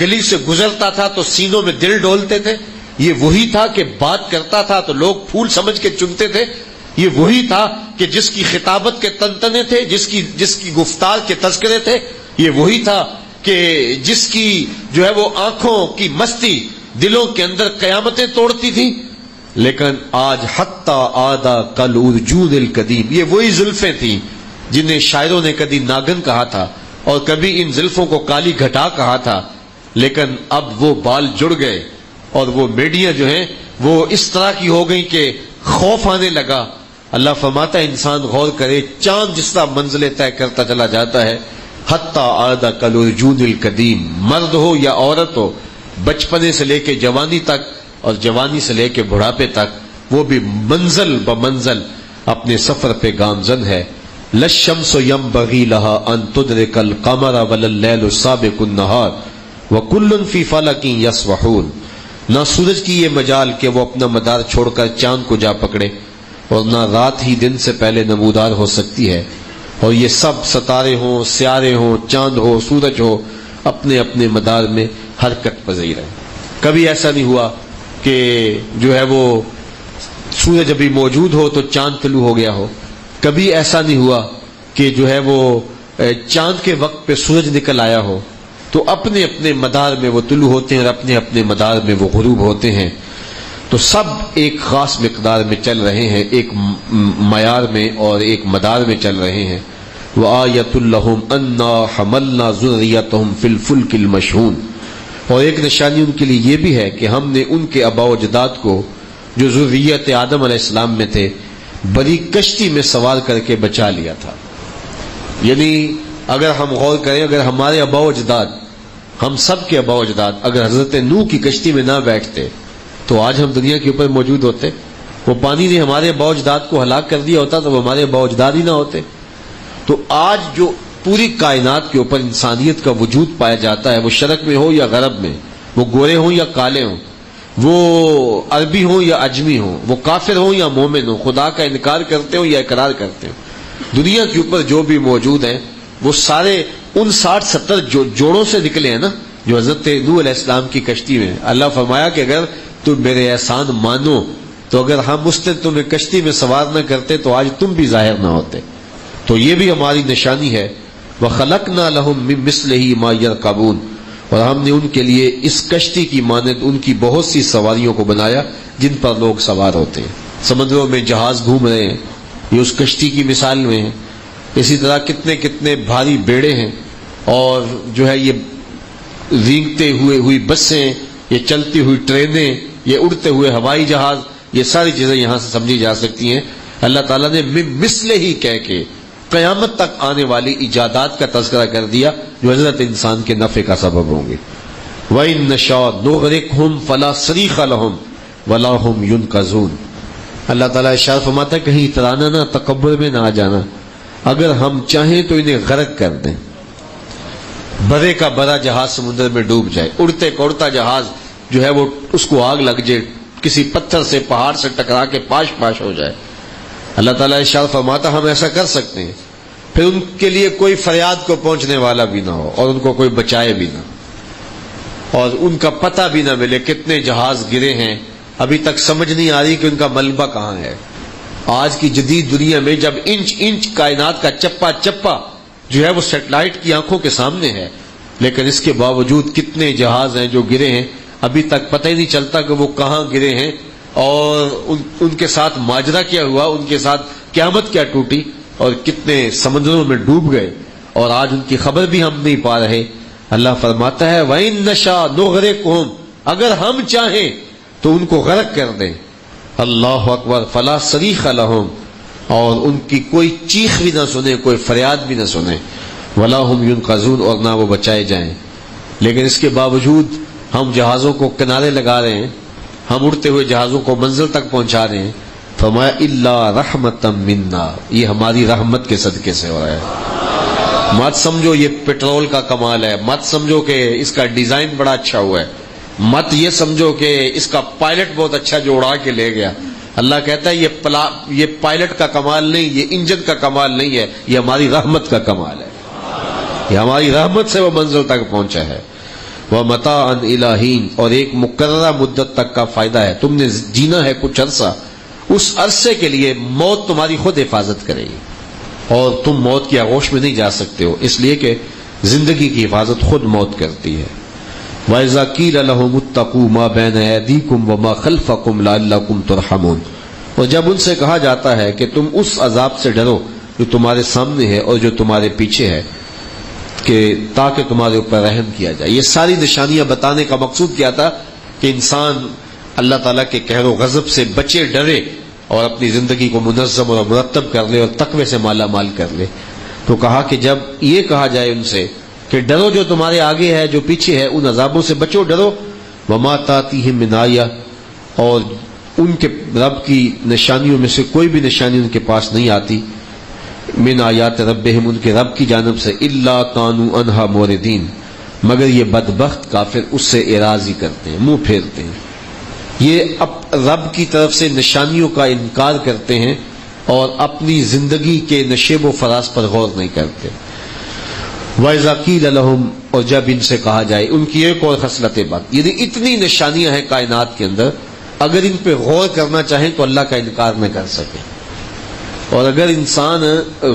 گلی سے گزرتا تھا تو سینوں میں دل ڈولتے تھے، یہ وہی تھا کہ بات کرتا تھا تو لوگ پھول سمجھ کے چنتے تھے، یہ وہی تھا کہ جس کی خطابت کے تنتنے تھے، جس کی گفتار کے تذکرے تھے، یہ وہی تھا کہ جس کی جو ہے وہ آنکھوں کی مستی دلوں کے اندر قیامتیں توڑتی تھی۔ لیکن آج حتی عادا کل ارجود القدیم، یہ وہی زلفیں تھیں جنہیں شاعروں نے کبھی ناگن کہا تھا اور کبھی ان زلفوں کو کالی گھٹا کہا تھا، لیکن اب وہ بال جڑ گئے اور وہ میڈیاں جو ہیں وہ اس طرح کی ہو گئی کہ خوف آنے لگا۔ اللہ فرماتا ہے انسان غور کرے، چاند جس طرح منزلیں طے کرتا چلا جاتا ہے، حتی عادا کل ارجود القدیم، مرد ہو یا عورت ہو، بچپنے سے لے کے جوانی تک اور جوانی سے لے کے بڑھاپے تک، وہ بھی منزل بمنزل اپنے سفر پہ گامزن ہے۔ للشمس ينبغي لها ان تدرك القمر ولا الليل سابق النهار وكل في فلك يسبحون، نہ سورج کی یہ مجال کہ وہ اپنا مدار چھوڑ کر چاند کو جا پکڑے، اور نہ رات ہی دن سے پہلے نمودار ہو سکتی ہے، اور یہ سب ستارے ہوں، سیارے ہوں، چاند ہو، سورج ہو، اپنے اپنے مدار میں حرکت پذیر ہے۔ کبھی ایسا نہیں ہوا کہ جو ہے وہ سورج ابھی موجود ہو تو چاند طلوع ہو گیا ہو، کبھی ایسا نہیں ہوا کہ جو ہے وہ چاند کے وقت پہ سورج نکل آیا ہو، تو اپنے اپنے مدار میں وہ طلوع ہوتے ہیں اور اپنے اپنے مدار میں وہ غروب ہوتے ہیں، تو سب ایک خاص مقدار میں چل رہے ہیں، ایک معیار میں اور ایک مدار میں چل رہے ہیں۔ وَآیَةٌ لَهُمْ أَنَّا حَمَلْنَا ذُرِّيَّتَهُمْ فِي الْفُلْكِ الْمَشْحُونِ، اور ایک نشانی ان کے لیے یہ بھی ہے کہ ہم نے ان کے آباء و اجداد کو جو ذریت آدم علیہ السلام میں تھے بڑی کشتی میں سوار کر کے بچا لیا تھا۔ یعنی اگر ہم غور کریں، اگر ہمارے آباء و اجداد، ہم سب کے آباء و اجداد اگر حضرت نوح کی کشتی میں نہ بیٹھتے تو آج ہم دنیا کے اوپر موجود ہوتے۔ وہ پانی نے ہمارے آباء و اجداد کو ہلاک کر دیا ہوتا تو وہ ہمارے آباء و اجداد ہی نہ ہوتے۔ تو آج جو پوری کائنات کے اوپر انسانیت کا وجود پایا جاتا ہے، وہ شرق میں ہو یا غرب میں، وہ گورے ہوں یا کالے ہوں، وہ عربی ہوں یا اجمی ہوں، وہ کافر ہوں یا مومن ہوں، خدا کا انکار کرتے ہوں یا اقرار کرتے ہوں، دنیا کے اوپر جو بھی موجود ہیں وہ سارے ان 60-70 جوڑوں سے نکلے ہیں نا، جو حضرت نوح علیہ السلام کی کشتی میں۔ اللہ فرمایا کہ اگر تم میرے احسان مانو تو اگر ہم اس نے تمہیں کشتی میں سوار نہ کرتے تو آج تم بھی ظاہر نہ ہوتے۔ تو یہ بھی ہماری نشانی ہے۔ وَخَلَقْنَا لَهُم مِّن مِّثْلِهِ مَا يَرْكَبُونَ، اور ہم نے ان کے لیے اس کشتی کی مانند ان کی بہت سی سواریوں کو بنایا جن پر لوگ سوار ہوتے ہیں۔ سمندروں میں جہاز گھوم رہے ہیں، یہ اس کشتی کی مثال میں ہیں۔ اسی طرح کتنے کتنے بھاری بیڑے ہیں، اور جو ہے یہ رینگتے ہوئی بسیں، یہ چلتی ہوئی ٹرینیں، یہ اڑتے ہوئے ہوائی جہاز، یہ ساری چیزیں یہاں سے سمجھی جا سکتی ہیں۔ اللہ تعالیٰ نے مثل ہی کہہ کے قیامت تک آنے والی ایجادات کا تذکرہ کر دیا جو حضرت انسان کے نفع کا سبب ہوں گے۔ وَإِن نَّشَاءْ نُغْرِقْهُمْ فَلَا صَرِيخَ لَهُمْ وَلَا هُمْ يُنْقَذُونَ، اللہ تعالیٰ ارشاد فرماتا ہے کہیں اترانا نہ، تکبر میں نہ آ جانا، اگر ہم چاہیں تو انہیں غرق کر دیں، بڑے کا بڑا جہاز سمندر میں ڈوب جائے، اڑتے کا اڑتا جہاز جو ہے وہ اس کو آگ لگ جائے، کسی پتھر سے پہاڑ سے ٹکرا کے پاش پاش ہو جائے۔ اللہ تعالیٰ ارشاد فرماتا ہم ایسا کر سکتے ہیں، پھر ان کے لیے کوئی فریاد کو پہنچنے والا بھی نہ ہو اور ان کو کوئی بچائے بھی نہ، اور ان کا پتہ بھی نہ ملے کتنے جہاز گرے ہیں، ابھی تک سمجھ نہیں آ رہی کہ ان کا ملبہ کہاں ہے۔ آج کی جدید دنیا میں جب انچ انچ کائنات کا چپا چپا جو ہے وہ سیٹلائٹ کی آنکھوں کے سامنے ہے، لیکن اس کے باوجود کتنے جہاز ہیں جو گرے ہیں، ابھی تک پتہ ہی نہیں چلتا کہ وہ کہاں گرے ہیں اور ان کے ساتھ ماجرا کیا ہوا، ان کے ساتھ قیامت کیا ٹوٹی اور کتنے سمندروں میں ڈوب گئے، اور آج ان کی خبر بھی ہم نہیں پا رہے۔ اللہ فرماتا ہے وَإِن نَّشَاءْ نُغْرِقْهُمْ، اگر ہم چاہیں تو ان کو غرق کر دیں۔ اللہ اکبر، فَلَا صَرِيخَ لَهُمْ، اور ان کی کوئی چیخ بھی نہ سنے، کوئی فریاد بھی نہ سنے، وَلَا هُمْ يُنْقَذُونَ، اور نہ وہ بچائے جائیں۔ لیکن اس کے باوجود ہم جہازوں کو کنارے لگا رہے ہیں، ہم اڑتے ہوئے جہازوں کو منزل تک پہنچا رہے ہیں. فرمایا الا رحمتا منا، یہ ہماری رحمت کے صدقے سے ہو رہا ہے. مت سمجھو یہ پیٹرول کا کمال ہے، مت سمجھو کہ اس کا ڈیزائن بڑا اچھا ہوا ہے، مت یہ سمجھو کہ اس کا پائلٹ بہت اچھا جو اڑا کے لے گیا. اللہ کہتا ہے یہ پائلٹ کا کمال نہیں، یہ انجن کا کمال نہیں ہے، یہ ہماری رحمت کا کمال ہے. یہ ہماری رحمت سے وہ منزل تک پہنچا ہے. وَمَتَاعًا إِلَىٰ حِينٍ، اور ایک مقررہ مدت تک کا فائدہ ہے. تم نے جینا ہے کچھ عرصہ، اس عرصے کے لیے موت تمہاری خود حفاظت کرے گی، اور تم موت کی آغوش میں نہیں جا سکتے ہو، اس لیے کہ زندگی کی حفاظت خود موت کرتی ہے. وَإِذَا قِيلَ لَهُمُ اتَّقُوا مَا بَيْنَ أَيْدِيكُمْ وَمَا خَلْفَكُمْ لَعَلَّكُمْ تُرْحَمُونَ، اور جب ان سے کہا جاتا ہے کہ تم اس عذاب سے ڈرو جو تمہارے سامنے ہے اور جو تمہارے پیچھے ہے، کہ تاکہ تمہارے اوپر رحم کیا جائے. یہ ساری نشانیاں بتانے کا مقصود کیا تھا کہ انسان اللہ تعالیٰ کے قہر و غضب سے بچے، ڈرے، اور اپنی زندگی کو منظم اور مرتب کر لے اور تقوی سے مالا مال کر لے. تو کہا کہ جب یہ کہا جائے ان سے کہ ڈرو جو تمہارے آگے ہے، جو پیچھے ہے، ان عذابوں سے بچو، ڈرو. وما تاتیہم من آیہ، اور ان کے رب کی نشانیوں میں سے کوئی بھی نشانی ان کے پاس نہیں آتی. من آیات ربہم، ان کے رب کی جانب سے، الا کانوا عنہا موردین، مگر یہ بدبخت کافر اس سے اعراض ہی کرتے ہیں، منہ پھیرتے ہیں. یہ رب کی طرف سے نشانیوں کا انکار کرتے ہیں اور اپنی زندگی کے نشیب و فراز پر غور نہیں کرتے. وَإِذَا قِيلَ لَهُمْ، اور جب ان سے کہا جائے، ان کی ایک اور خصلت بات، یعنی اتنی نشانیاں ہیں کائنات کے اندر، اگر ان پہ غور کرنا چاہیں تو اللہ کا انکار نہ کر سکے. اور اگر انسان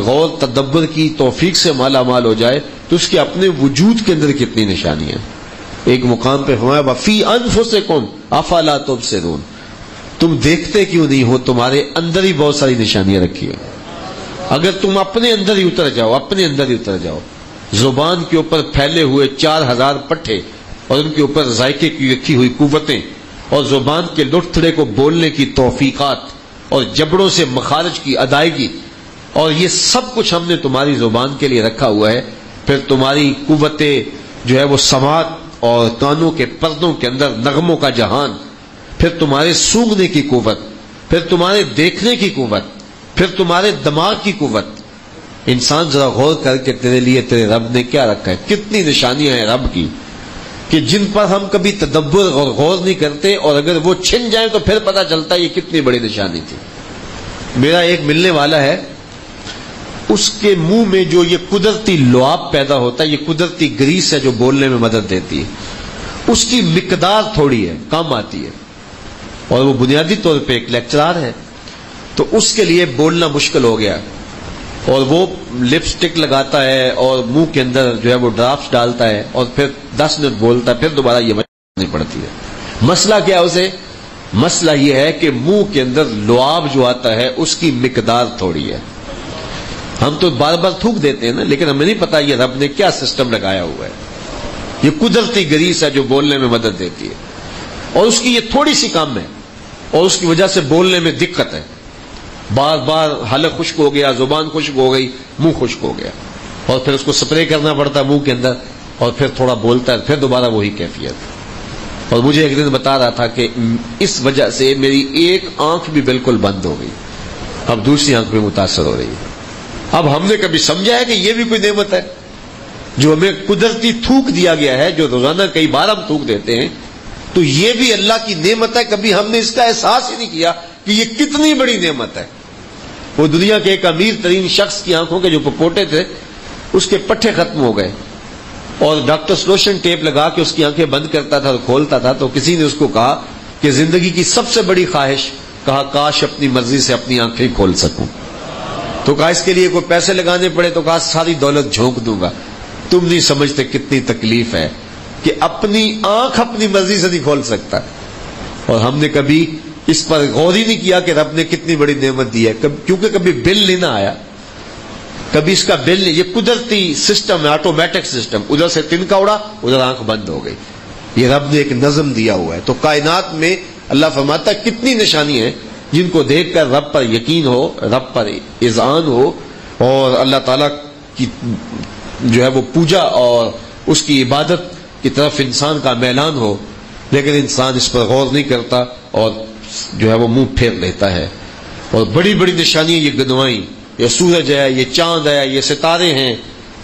غور تدبر کی توفیق سے مالا مال ہو جائے تو اس کے اپنے وجود کے اندر کتنی نشانیاں. ایک مقام پہ فرمایا وَفِي أَنفُسِكُمْ أَفَلَا تُبْصِرُونَ، تم دیکھتے کیوں نہیں ہو، تمہارے اندر ہی بہت ساری نشانیاں رکھی ہیں. اگر تم اپنے اندر ہی اتر جاؤ، اپنے اندر ہی اتر جاؤ، زبان کے اوپر پھیلے ہوئے 4000 پٹھے اور ان کے اوپر ذائقے کی رکھی ہوئی قوتیں، اور زبان کے لٹھڑے کو بولنے کی توفیقات، اور جبڑوں سے مخارج کی ادائیگی، اور یہ سب کچھ ہم نے تمہاری زبان کے لیے رکھا ہوا ہے. پھر تمہاری قوتیں جو ہے وہ سماعت اور کانوں کے پردوں کے اندر نغموں کا جہان، پھر تمہارے سونگھنے کی قوت، پھر تمہارے دیکھنے کی قوت، پھر تمہارے دماغ کی قوت. انسان ذرا غور کر کے تیرے لیے تیرے رب نے کیا رکھا ہے، کتنی نشانیاں ہیں رب کی کہ جن پر ہم کبھی تدبر اور غور نہیں کرتے، اور اگر وہ چھن جائیں تو پھر پتہ چلتا ہے یہ کتنی بڑی نشانی تھی. میرا ایک ملنے والا ہے، اس کے منہ میں جو یہ قدرتی لعاب پیدا ہوتا ہے، یہ قدرتی گریس ہے جو بولنے میں مدد دیتی ہے، اس کی مقدار تھوڑی ہے، کم آتی ہے، اور وہ بنیادی طور پہ ایک لیکچرار ہے. تو اس کے لیے بولنا مشکل ہو گیا، اور وہ لپسٹک لگاتا ہے اور منہ کے اندر جو ہے وہ ڈرافٹس ڈالتا ہے، اور پھر 10 منٹ بولتا ہے، پھر دوبارہ یہ نہیں پڑتی ہے. مسئلہ کیا ہے اسے؟ مسئلہ یہ ہے کہ منہ کے اندر لعاب جو آتا ہے اس کی مقدار تھوڑی ہے. ہم تو بار بار تھوک دیتے ہیں نا، لیکن ہمیں نہیں پتا یہ رب نے کیا سسٹم لگایا ہوا ہے. یہ قدرتی گریس ہے جو بولنے میں مدد دیتی ہے، اور اس کی یہ تھوڑی سی کم ہے، اور اس کی وجہ سے بولنے میں دقت ہے. بار بار حلق خشک ہو گیا، زبان خشک ہو گئی، منہ خشک ہو گیا، اور پھر اس کو سپرے کرنا پڑتا ہے منہ کے اندر، اور پھر تھوڑا بولتا ہے، پھر دوبارہ وہی کیفیت. اور مجھے ایک دن بتا رہا تھا کہ اس وجہ سے میری ایک آنکھ بھی بالکل بند ہو گئی، اب دوسری آنکھ بھی متاثر ہو رہی ہے. اب ہم نے کبھی سمجھا ہے کہ یہ بھی کوئی نعمت ہے جو ہمیں قدرتی تھوک دیا گیا ہے، جو روزانہ کئی بار ہم تھوک دیتے ہیں، تو یہ بھی اللہ کی نعمت ہے. کبھی ہم نے اس کا احساس ہی نہیں کیا کہ یہ کتنی بڑی نعمت ہے. وہ دنیا کے ایک امیر ترین شخص کی آنکھوں کے جو پپوٹے تھے اس کے پٹھے ختم ہو گئے، اور ڈاکٹر سلوشن ٹیپ لگا کے اس کی آنکھیں بند کرتا تھا اور کھولتا تھا. تو کسی نے اس کو کہا کہ زندگی کی سب سے بڑی خواہش، کہا کاش اپنی مرضی سے اپنی آنکھیں کھول سکوں. تو کہا اس کے لیے کوئی پیسے لگانے پڑے، تو کہا ساری دولت جھونک دوں گا. تم نہیں سمجھتے کتنی تکلیف ہے کہ اپنی آنکھ اپنی مرضی سے نہیں کھول سکتا. اور ہم نے کبھی اس پر غور ہی نہیں کیا کہ رب نے کتنی بڑی نعمت دی ہے، کیونکہ کبھی بل نہیں نہ آیا، کبھی اس کا بل نہیں. یہ قدرتی سسٹم ہے، آٹومیٹک سسٹم. ادھر سے تنکا اڑا، ادھر آنکھ بند ہو گئی. یہ رب نے ایک نظم دیا ہوا ہے. تو کائنات میں اللہ فرماتا ہے کتنی نشانی ہیں جن کو دیکھ کر رب پر یقین ہو، رب پر اذعان ہو، اور اللہ تعالیٰ کی جو ہے وہ پوجا اور اس کی عبادت کی طرف انسان کا میلان ہو، لیکن انسان اس پر غور نہیں کرتا اور جو ہے وہ منہ پھیر لیتا ہے. اور بڑی بڑی نشانیاں یہ گنوائیں، یہ سورج ہے، یہ چاند ہے، یہ ستارے ہیں،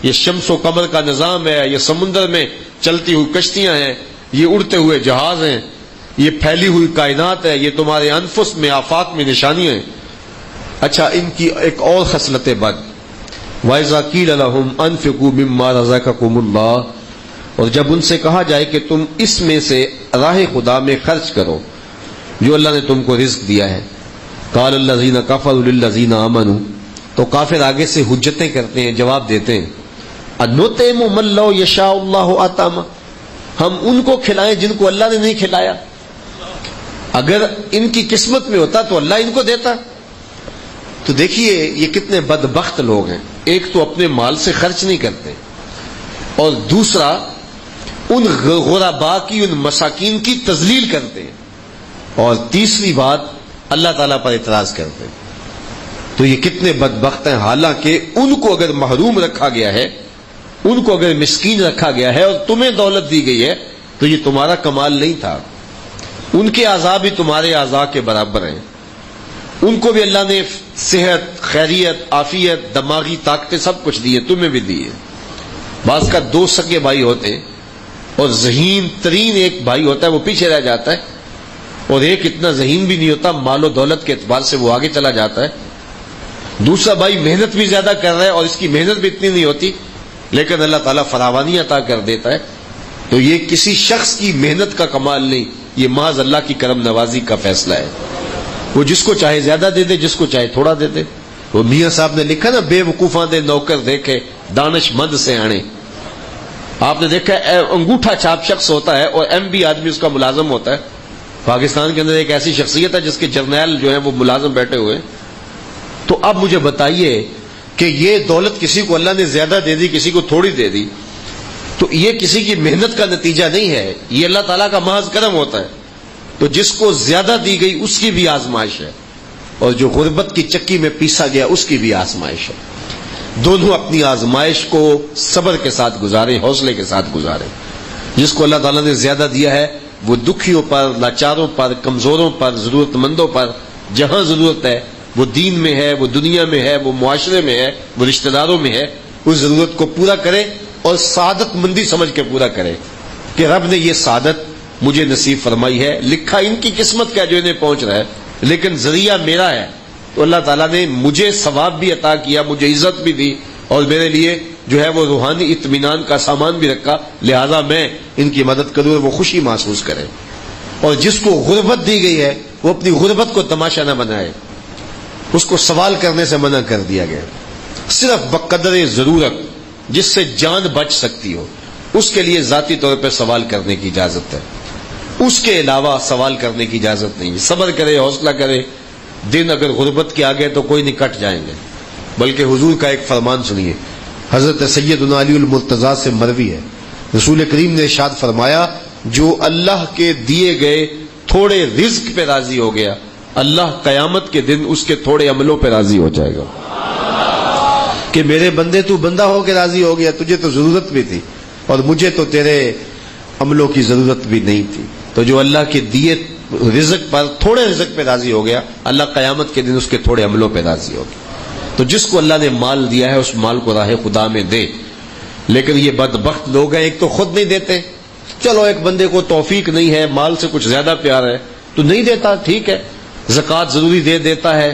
یہ شمس و قمر کا نظام ہے، یہ سمندر میں چلتی ہوئی کشتیاں ہیں، یہ اڑتے ہوئے جہاز ہیں، یہ پھیلی ہوئی کائنات ہے، یہ تمہارے انفس میں آفاق میں نشانیاں ہیں. اچھا، ان کی ایک اور خصلت بد، وَإِذَا قِيلَ لَهُمْ أَنفِقُوا مِمَّا رَزَقَكُمُ اللَّهُ، اور جب ان سے کہا جائے کہ تم اس میں سے راہ خدا میں خرچ کرو جو اللہ نے تم کو رزق دیا ہے. قَالَ الَّذِينَ كَفَرُوا لِلَّذِينَ آمَنُوا، تو کافر آگے سے حجتیں کرتے ہیں، جواب دیتے ہیں، أَنُطْعِمُ مَن لَّوْ يَشَاءُ اللَّهُ أَطْعَمَهُ، ہم ان کو کھلائیں جن کو اللہ نے نہیں کھلایا. اگر ان کی قسمت میں ہوتا تو اللہ ان کو دیتا. تو دیکھیے یہ کتنے بدبخت لوگ ہیں. ایک تو اپنے مال سے خرچ نہیں کرتے، اور دوسرا ان غرباء کی، ان مساکین کی تذلیل کرتے ہیں، اور تیسری بات اللہ تعالیٰ پر اعتراض کرتے ہیں. تو یہ کتنے بدبخت ہیں. حالانکہ ان کو اگر محروم رکھا گیا ہے، ان کو اگر مسکین رکھا گیا ہے اور تمہیں دولت دی گئی ہے تو یہ تمہارا کمال نہیں تھا. ان کے اعضاء بھی تمہارے اعضاء کے برابر ہیں. ان کو بھی اللہ نے صحت، خیریت، عافیت، دماغی طاقتیں سب کچھ دی ہے، تمہیں بھی دی ہے. بعض کا 2 سگے بھائی ہوتے ہیں اور ذہین ترین ایک بھائی ہوتا ہے وہ پیچھے رہ جاتا ہے، اور ایک اتنا ذہین بھی نہیں ہوتا، مال و دولت کے اعتبار سے وہ آگے چلا جاتا ہے. دوسرا بھائی محنت بھی زیادہ کر رہا ہے اور اس کی محنت بھی اتنی نہیں ہوتی، لیکن اللہ تعالیٰ فراوانی عطا کر دیتا ہے. تو یہ کسی شخص کی محنت کا کمال نہیں، یہ محض اللہ کی کرم نوازی کا فیصلہ ہے. وہ جس کو چاہے زیادہ دے دے، جس کو چاہے تھوڑا دے دے. وہ میاں صاحب نے لکھا نا، بے وقوفاں دے نوکر دیکھے دانش مند سے آنے. آپ نے دیکھا انگوٹھا چھاپ شخص ہوتا ہے اور MP آدمی اس کا ملازم ہوتا ہے. پاکستان کے اندر ایک ایسی شخصیت ہے جس کے جرنیل جو ہیں وہ ملازم بیٹھے ہوئے ہیں. تو اب مجھے بتائیے کہ یہ دولت کسی کو اللہ نے زیادہ دے دی، کسی کو تھوڑی دے دی، تو یہ کسی کی محنت کا نتیجہ نہیں ہے، یہ اللہ تعالیٰ کا محض کرم ہوتا ہے. تو جس کو زیادہ دی گئی اس کی بھی آزمائش ہے، اور جو غربت کی چکی میں پیسا گیا اس کی بھی آزمائش ہے. دونوں اپنی آزمائش کو صبر کے ساتھ گزاریں، حوصلے کے ساتھ گزاریں. جس کو اللہ تعالیٰ نے زیادہ دیا ہے وہ دکھیوں پر، لاچاروں پر، کمزوروں پر، ضرورت مندوں پر جہاں ضرورت ہے، وہ دین میں ہے، وہ دنیا میں ہے، وہ معاشرے میں ہے، وہ رشتہ داروں میں ہے، اس ضرورت کو پورا کرے اور سعادت مندی سمجھ کے پورا کرے کہ رب نے یہ سعادت مجھے نصیب فرمائی ہے. لکھا ان کی قسمت کا جو انہیں پہنچ رہا ہے، لیکن ذریعہ میرا ہے. تو اللہ تعالیٰ نے مجھے ثواب بھی عطا کیا، مجھے عزت بھی دی، اور میرے لیے جو ہے وہ روحانی اطمینان کا سامان بھی رکھا، لہذا میں ان کی مدد کروں اور وہ خوشی محسوس کرے. اور جس کو غربت دی گئی ہے وہ اپنی غربت کو تماشا نہ بنائے، اس کو سوال کرنے سے منع کر دیا گیا. صرف بقدر ضرورت جس سے جان بچ سکتی ہو اس کے لیے ذاتی طور پہ سوال کرنے کی اجازت ہے، اس کے علاوہ سوال کرنے کی اجازت نہیں. صبر کرے، حوصلہ کرے. دن اگر غربت کے آگے تو کوئی نہیں، کٹ جائیں گے. بلکہ حضور کا ایک فرمان سنیے، حضرت سیدنا علی المرتضیٰ سے مروی ہے. رسول کریم نے ارشاد فرمایا، جو اللہ کے دیے گئے تھوڑے رزق پہ راضی ہو گیا، اللہ قیامت کے دن اس کے تھوڑے عملوں پہ راضی ہو جائے گا. کہ میرے بندے تو بندہ ہو کے راضی ہو گیا، تجھے تو ضرورت بھی تھی اور مجھے تو تیرے عملوں کی ضرورت بھی نہیں تھی. تو جو اللہ کے دیے رزق پر، تھوڑے رزق پہ راضی ہو گیا، اللہ قیامت کے دن اس کے تھوڑے عملوں پہ راضی ہو گیا. تو جس کو اللہ نے مال دیا ہے اس مال کو راہ خدا میں دے. لیکن یہ بدبخت لوگ ہیں، ایک تو خود نہیں دیتے. چلو ایک بندے کو توفیق نہیں ہے، مال سے کچھ زیادہ پیار ہے تو نہیں دیتا، ٹھیک ہے، زکوٰۃ ضروری دے دیتا ہے،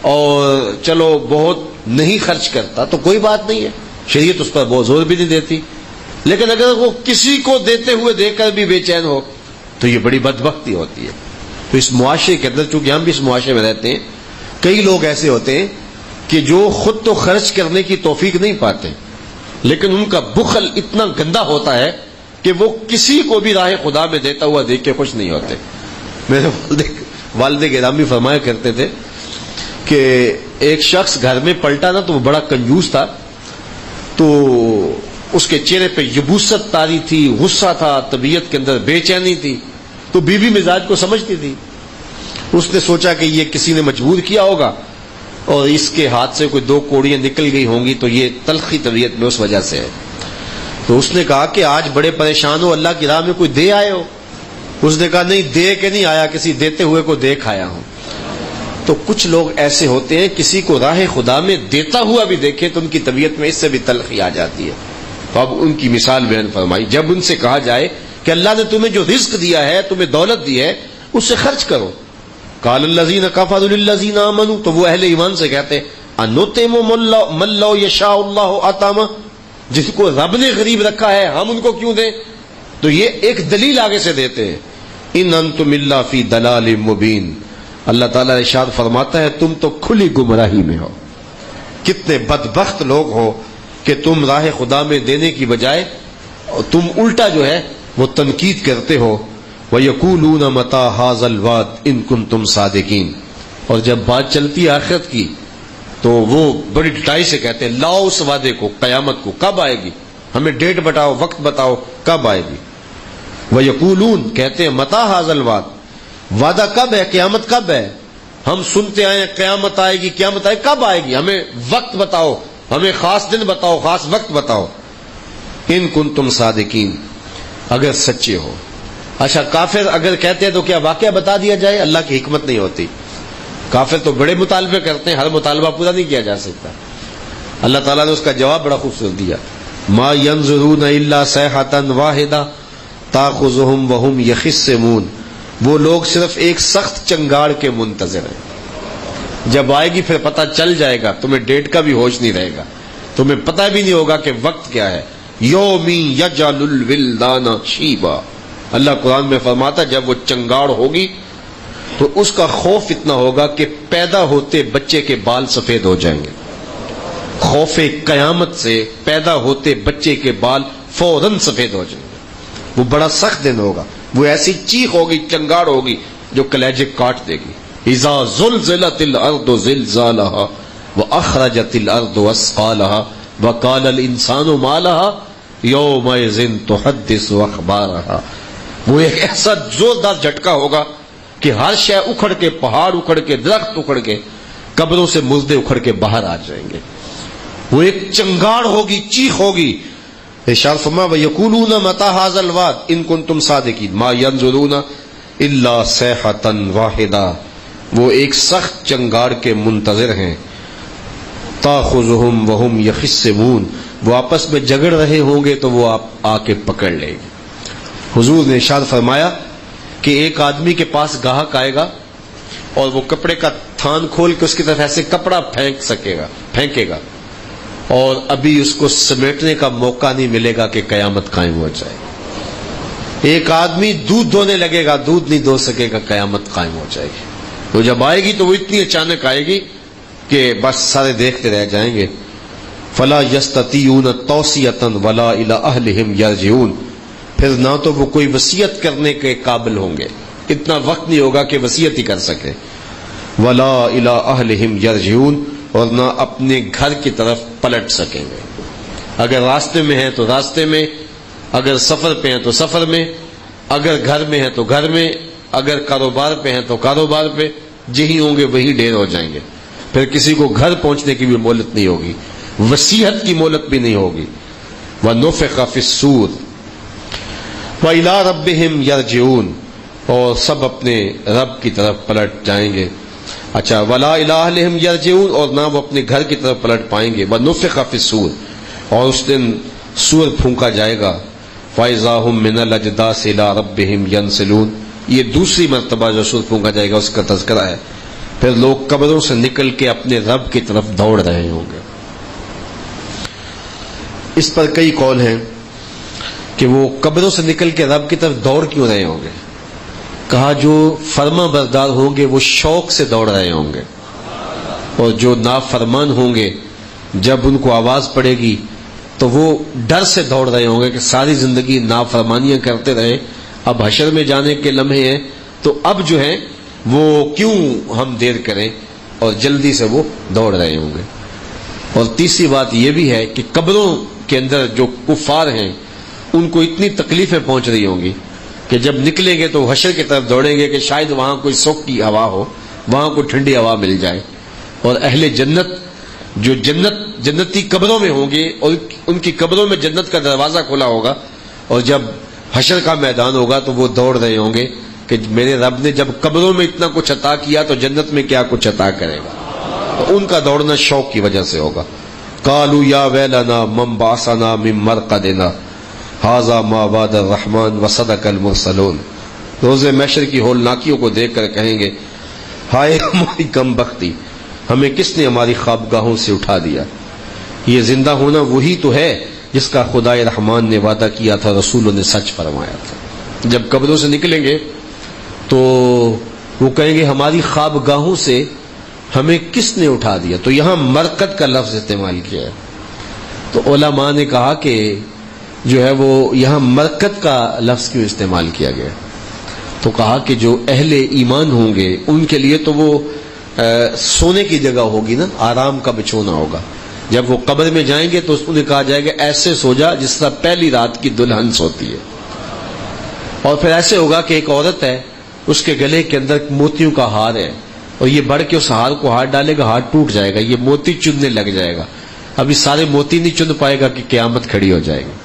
اور چلو بہت نہیں خرچ کرتا تو کوئی بات نہیں ہے، شریعت اس پر بہت زور بھی نہیں دیتی. لیکن اگر وہ کسی کو دیتے ہوئے دیکھ کر بھی بے چین ہو تو یہ بڑی بدبختی ہوتی ہے. تو اس معاشرے کے اندر، چونکہ ہم بھی اس معاشرے میں رہتے ہیں، کئی لوگ ایسے ہوتے ہیں کہ جو خود تو خرچ کرنے کی توفیق نہیں پاتے، لیکن ان کا بخل اتنا گندا ہوتا ہے کہ وہ کسی کو بھی راہ خدا میں دیتا ہوا دیکھ کے خوش نہیں ہوتے. میرے والد گرامی فرمایا کرتے تھے کہ ایک شخص گھر میں پلٹا نا تو وہ بڑا کنجوس تھا، تو اس کے چہرے پہ یبوست طاری تھی، غصہ تھا، طبیعت کے اندر بے چینی تھی. تو بیوی مزاج کو سمجھتی تھی. اس نے سوچا کہ یہ کسی نے مجبور کیا ہوگا اور اس کے ہاتھ سے کوئی 2 کوڑیاں نکل گئی ہوں گی، تو یہ تلخی طبیعت میں اس وجہ سے ہے. تو اس نے کہا کہ آج بڑے پریشان ہو, اللہ کی راہ میں کوئی دے آئے ہو؟ اس نے کہا نہیں, دے کے نہیں آیا, کسی دیتے ہوئے کو دیکھ آیا ہوں. تو کچھ لوگ ایسے ہوتے ہیں کسی کو راہ خدا میں دیتا ہوا بھی دیکھے تو ان کی طبیعت میں اس سے بھی تلخی آ جاتی ہے. تو اب ان کی مثال بیان فرمائی. جب ان سے کہا جائے کہ اللہ نے تمہیں جو رزق دیا ہے, تمہیں دولت دی ہے, اس سے خرچ کرو. قال الذین کفروا للذین آمنوا, تو وہ اہل ایمان سے کہتے ہیں انطعم من لو یشاء اللہ اطعمہ, جس کو رب نے غریب رکھا ہے ہم ان کو کیوں دیں؟ تو یہ ایک دلیل آگے سے دیتے ہیں. ان انتم الا فی ضلال مبین, اللہ تعالیٰ ارشاد فرماتا ہے تم تو کھلی گمراہی میں ہو. کتنے بدبخت لوگ ہو کہ تم راہ خدا میں دینے کی بجائے تم الٹا جو ہے وہ تنقید کرتے ہو. وَيَقُولُونَ مَتَىٰ هَٰذَا الْوَعْدُ إِن كُنتُمْ صَادِقِينَ, اور جب بات چلتی ہے آخرت کی تو وہ بڑی ڈٹائی سے کہتے ہیں لاؤ اس وعدے کو, قیامت کو کب آئے گی, ہمیں ڈیٹ بتاؤ, وقت بتاؤ کب آئے گی. وَيَقُولُونَ, کہتے ہیں مَتَىٰ هَٰذَا الْوَعْدُ, وعدہ کب ہے, قیامت کب ہے؟ ہم سنتے آئے قیامت آئے گی, قیامت آئے, کب آئے گی, ہمیں وقت بتاؤ, ہمیں خاص دن بتاؤ, خاص وقت بتاؤ. ان کنتم صادقین, اگر سچے ہو. اچھا کافر اگر کہتے ہیں تو کیا واقعہ بتا دیا جائے؟ اللہ کی حکمت نہیں ہوتی. کافر تو بڑے مطالبے کرتے ہیں, ہر مطالبہ پورا نہیں کیا جا سکتا. اللہ تعالیٰ نے اس کا جواب بڑا خوبصورت دیا. ما ينظرون الا صیحة واحدة تاخذهم وهم يخصمون, وہ لوگ صرف ایک سخت چنگاڑ کے منتظر ہیں. جب آئے گی پھر پتہ چل جائے گا, تمہیں ڈیٹ کا بھی ہوش نہیں رہے گا, تمہیں پتہ بھی نہیں ہوگا کہ وقت کیا ہے. یومی یجعل الولدان شیبا, اللہ قرآن میں فرماتا جب وہ چنگاڑ ہوگی تو اس کا خوف اتنا ہوگا کہ پیدا ہوتے بچے کے بال سفید ہو جائیں گے. خوف قیامت سے پیدا ہوتے بچے کے بال فوراً سفید ہو جائیں گے. وہ بڑا سخت دن ہوگا, وہ ایسی چیخ ہوگی, چنگاڑ ہوگی جو کلیجے کاٹ دے گی. اذا زلزلت الارض زلزالها واخرجت الارض اثقالها وقال الانسان ما لها یومئذ تحدث اخبارها, وہ ایک ایسا زوردار جھٹکا ہوگا کہ ہر شے اکھڑ کے, پہاڑ اکھڑ کے, درخت اکھڑ کے, قبروں سے مردے اکھڑ کے باہر آ جائیں گے. وہ ایک چنگاڑ ہوگی, چیخ ہوگی. ارشاد فرما وَيَقُولُونَ مَتَىٰ هَٰذَا الْوَعْدُ إِن كُنتُمْ صَادِقِينَ مَا يَنظُرُونَ إِلَّا صَيْحَةً وَاحِدَةً, وہ ایک سخت چنگاڑ کے منتظر ہیں. تَأْخُذُهُمْ وَهُمْ يَخِصِّمُونَ, وہ آپس میں جگڑ رہے ہوں گے تو وہ آ کے پکڑ لے گے. حضور نے ارشاد فرمایا کہ ایک آدمی کے پاس گاہک آئے گا اور وہ کپڑے کا تھان کھول کے اس کی طرف ایسے کپڑا پھینکے گا اور ابھی اس کو سمیٹنے کا موقع نہیں ملے گا کہ قیامت قائم ہو جائے. ایک آدمی دودھ دھونے لگے گا, دودھ نہیں دھو سکے گا, قیامت قائم ہو جائے گی. تو جب آئے گی تو وہ اتنی اچانک آئے گی کہ بس سارے دیکھتے رہ جائیں گے. فلا یستطیعون توصیۃ ولا الی اہلہم یرجعون, پھر نہ تو وہ کوئی وصیت کرنے کے قابل ہوں گے, اتنا وقت نہیں ہوگا کہ وصیت ہی کر سکے. ولا الی اہلہم یرجعون, اور نہ اپنے گھر کی طرف پلٹ سکیں گے. اگر راستے میں ہیں تو راستے میں, اگر سفر پہ ہیں تو سفر میں, اگر گھر میں ہیں تو گھر میں, اگر کاروبار پہ ہیں تو کاروبار پہ, جہی ہوں گے وہی ڈیر ہو جائیں گے. پھر کسی کو گھر پہنچنے کی بھی مہلت نہیں ہوگی, وصیت کی مہلت بھی نہیں ہوگی. وَنُفِخَ فِي الصُّورِ وَإِلَىٰ رَبِّهِمْ يَرْجِعُونَ, اور سب اپنے رب کی طرف پلٹ جائیں گے. اچھا وَلَا إِلَىٰ أَهْلِهِمْ يَرْجِعُونَ, اور نہ وہ اپنے گھر کی طرف پلٹ پائیں گے. وَنُفِخَ فِي الصُّورِ, اور اس دن سور پھونکا جائے گا. فَإِذَا هُم مِّنَ الْأَجْدَاثِ إِلَىٰ رَبِّهِمْ يَنْسِلُونَ, یہ دوسری مرتبہ جو سور پھونکا جائے گا اس کا تذکرہ ہے. پھر لوگ قبروں سے نکل کے اپنے رب کی طرف دوڑ رہے ہوں گے. اس پر کئی قول ہیں کہ وہ قبروں سے نکل کے رب کی طرف دوڑ کیوں رہے ہوں گے. کہا جو فرما بردار ہوں گے وہ شوق سے دوڑ رہے ہوں گے, اور جو نافرمان ہوں گے جب ان کو آواز پڑے گی تو وہ ڈر سے دوڑ رہے ہوں گے کہ ساری زندگی نافرمانیاں کرتے رہے, اب حشر میں جانے کے لمحے ہیں تو اب جو ہے وہ کیوں ہم دیر کریں, اور جلدی سے وہ دوڑ رہے ہوں گے. اور تیسری بات یہ بھی ہے کہ قبروں کے اندر جو کفار ہیں ان کو اتنی تکلیفیں پہنچ رہی ہوں گی کہ جب نکلیں گے تو حشر کی طرف دوڑیں گے کہ شاید وہاں کوئی سوکھ کی ہوا ہو, وہاں کوئی ٹھنڈی ہوا مل جائے. اور اہل جنت جو جنتی قبروں میں ہوں گے اور ان کی قبروں میں جنت کا دروازہ کھلا ہوگا، اور جب حشر کا میدان ہوگا تو وہ دوڑ رہے ہوں گے کہ میرے رب نے جب قبروں میں اتنا کچھ عطا کیا تو جنت میں کیا کچھ عطا کرے گا. تو ان کا دوڑنا شوق کی وجہ سے ہوگا. قالوا یا ویلنا من بعثنا من مرقدنا ھذا ما وعد الرحمن وصدق المرسلون. روز محشر کی ہولناکیوں کو دیکھ کر کہیں گے ہائے ہماری کم بختی، ہمیں کس نے ہماری خوابگاہوں سے اٹھا دیا. یہ زندہ ہونا وہی تو ہے جس کا خدائے رحمان نے وعدہ کیا تھا، رسولوں نے سچ فرمایا تھا. جب قبروں سے نکلیں گے تو وہ کہیں گے ہماری خوابگاہوں سے ہمیں کس نے اٹھا دیا. تو یہاں مرقد کا لفظ استعمال کیا ہے. تو علماء نے کہا کہ جو ہے وہ یہاں مرقد کا لفظ کیوں استعمال کیا گیا. تو کہا کہ جو اہل ایمان ہوں گے ان کے لیے تو وہ سونے کی جگہ ہوگی نا، آرام کا بچھونا ہوگا. جب وہ قبر میں جائیں گے تو انہیں کہا جائے گا ایسے سو جا جس طرح پہلی رات کی دلہن سوتی ہے. اور پھر ایسے ہوگا کہ ایک عورت ہے، اس کے گلے کے اندر موتیوں کا ہار ہے، اور یہ بڑھ کے اس ہار کو ہاتھ ڈالے گا، ہاتھ ٹوٹ جائے گا، یہ موتی چننے لگ جائے گا. ابھی سارے موتی نہیں چن پائے گا کہ قیامت کھڑی ہو جائے گی.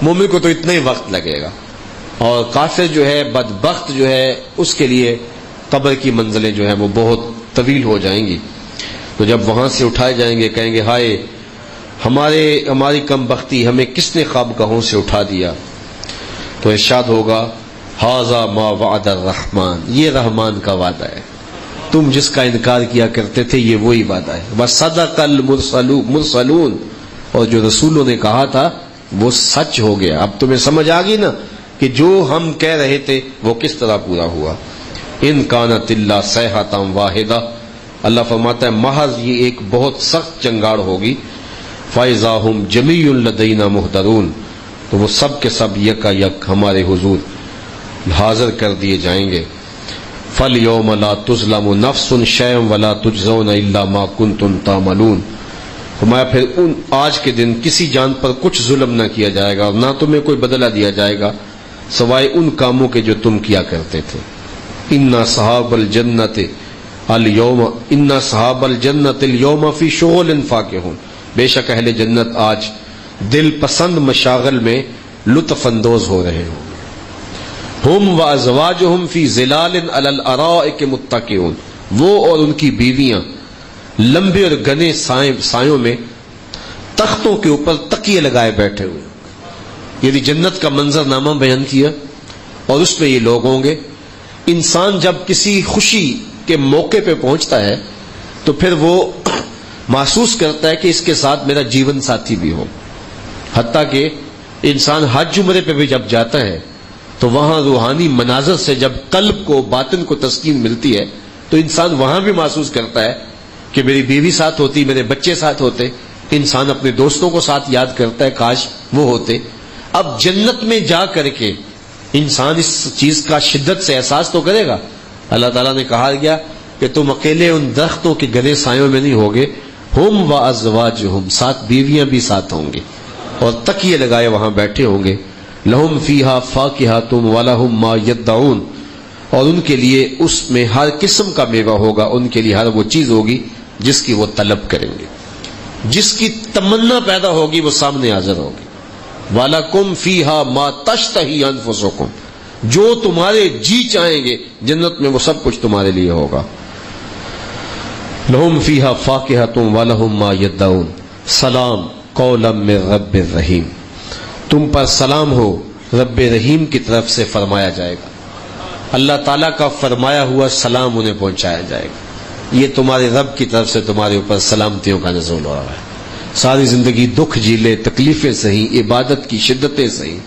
مومن کو تو اتنا ہی وقت لگے گا، اور کافر جو ہے بدبخت جو ہے اس کے لیے قبر کی منزلیں جو ہیں وہ بہت طویل ہو جائیں گی. تو جب وہاں سے اٹھائے جائیں گے کہیں گے ہائے ہماری کم بختی، ہمیں کس نے خوابگاہوں سے اٹھا دیا. تو ارشاد ہوگا ھذا ما وعد الرحمن، یہ رحمان کا وعدہ ہے، تم جس کا انکار کیا کرتے تھے یہ وہی وعدہ ہے. وصدق المرسلون، اور جو رسولوں نے کہا تھا وہ سچ ہو گیا. اب تمہیں سمجھ آ گئی نا کہ جو ہم کہہ رہے تھے وہ کس طرح پورا ہوا. ان کانت الا صیحۃ واحدہ، اللہ فرماتا ہے محض یہ ایک بہت سخت چنگاڑ ہوگی. فاذا هم جميع لدینا محضرون، تو وہ سب کے سب یکا یک ہمارے حضور حاضر کر دیے جائیں گے. فَالْيَوْمَ لَا تُظْلَمُ نَفْسٌ شَيْئًا وَلَا تُجْزَوْنَ إِلَّا مَا كُنتُمْ تَعْمَلُونَ. فرمایا پھر آج کے دن کسی جان پر کچھ ظلم نہ کیا جائے گا اور نہ تمہیں کوئی بدلہ دیا جائے گا سوائے ان کاموں کے جو تم کیا کرتے تھے. إِنَّ أَصْحَابَ الْجَنَّةِ الْيَوْمَ فِي شُغُلٍ فَاكِهُونَ، بے شک اہل جنت آج دل پسند مشاغل میں لطف اندوز ہو رہے ہوں. ہم وازواجہم فی ظلال علی الارائک متکئون، وہ اور ان کی بیویاں لمبے اور گھنے سایوں میں تختوں کے اوپر تکیے لگائے بیٹھے ہوئے. یعنی جنت کا منظر نامہ بیان کیا اور اس میں یہ لوگ ہوں گے. انسان جب کسی خوشی کے موقع پہ پہنچتا ہے تو پھر وہ محسوس کرتا ہے کہ اس کے ساتھ میرا جیون ساتھی بھی ہو. حتیٰ کہ انسان حج عمرے پہ بھی جب جاتا ہے تو وہاں روحانی مناظر سے جب قلب کو باطن کو تسکین ملتی ہے تو انسان وہاں بھی محسوس کرتا ہے کہ میری بیوی ساتھ ہوتی، میرے بچے ساتھ ہوتے. انسان اپنے دوستوں کو ساتھ یاد کرتا ہے کاش وہ ہوتے. اب جنت میں جا کر کے انسان اس چیز کا شدت سے احساس تو کرے گا. اللہ تعالیٰ نے کہا گیا کہ تم اکیلے ان درختوں کے گھنے سایوں میں نہیں ہوگے، ہم وازواجہم، ساتھ بیویاں بھی ساتھ ہوں گے اور تکیے لگائے وہاں بیٹھے ہوں گے. لہم فیہا فاکہۃ ولہم ما یدعون، اور ان کے لیے اس میں ہر قسم کا میوہ ہوگا، ان کے لیے ہر وہ چیز ہوگی جس کی وہ طلب کریں گے، جس کی تمنا پیدا ہوگی وہ سامنے حاضر ہوگی. وَلَكُمْ فِيهَا مَا تَشْتَهِي أَنفُسُكُمْ، جو تمہارے جی چاہیں گے جنت میں وہ سب کچھ تمہارے لیے ہوگا. لَهُمْ فِيهَا فَاكِهَةٌ وَلَهُمْ مَا يَدَّعُونَ سلام قولا من رب الرحیم، تم پر سلام ہو رب رحیم کی طرف سے فرمایا جائے گا. اللہ تعالیٰ کا فرمایا ہوا سلام انہیں پہنچایا جائے گا. یہ تمہارے رب کی طرف سے تمہارے اوپر سلامتیوں کا نزول ہو رہا ہے. ساری زندگی دکھ جھیلے، تکلیفیں سہی، عبادت کی شدتیں سہی،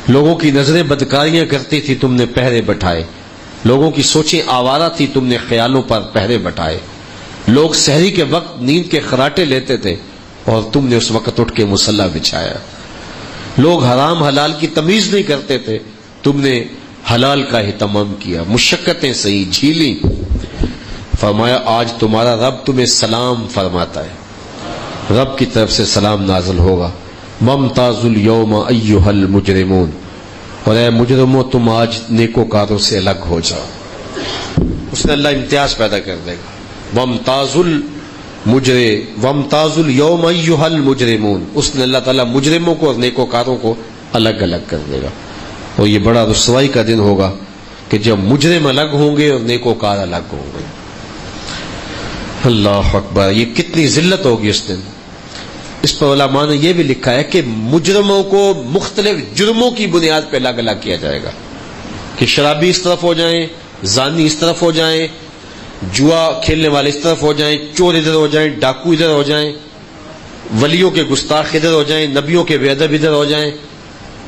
لوگوں کی نظریں بدکاریاں کرتی تھی، تم نے پہرے بٹھائے. لوگوں کی سوچیں آوارہ تھی، تم نے خیالوں پر پہرے بٹھائے. لوگ سحری کے وقت نیند کے خراٹے لیتے تھے اور تم نے اس وقت اٹھ کے مصلی بچھایا. لوگ حرام حلال کی تمیز نہیں کرتے تھے، تم نے حلال کا اہتمام کیا. مشقتیں سہی، جھیلی. فرمایا آج تمہارا رب تمہیں سلام فرماتا ہے، رب کی طرف سے سلام نازل ہوگا. وَامْتَازُوا الْيَوْمَ أَيُّهَا الْمُجْرِمُونَ، اور اے مجرموں تم آج نیکوکاروں سے الگ ہو جاؤ. اس نے اللہ امتیاز پیدا کر دے گا. وَامْتَازُوا وامتاز الیوم ایھا المجرمون، اس نے اللہ تعالیٰ مجرموں کو اور نیکوکاروں کو الگ الگ کر دے گا، اور یہ بڑا رسوائی کا دن ہوگا کہ جب مجرم الگ ہوں گے اور نیکوکار الگ ہوں گے۔ اللہ اکبر، یہ کتنی ذلت ہوگی اس دن۔ اس پر علماء نے یہ بھی لکھا ہے کہ مجرموں کو مختلف جرموں کی بنیاد پہ الگ الگ کیا جائے گا، کہ شرابی اس طرف ہو جائیں، زانی اس طرف ہو جائیں، جوا کھیلنے والے اس طرف ہو جائیں، چور ادھر ہو جائیں، ڈاکو ادھر ہو جائیں، ولیوں کے گستاخ ادھر ہو جائیں، نبیوں کے بے ادب ادھر ہو جائیں،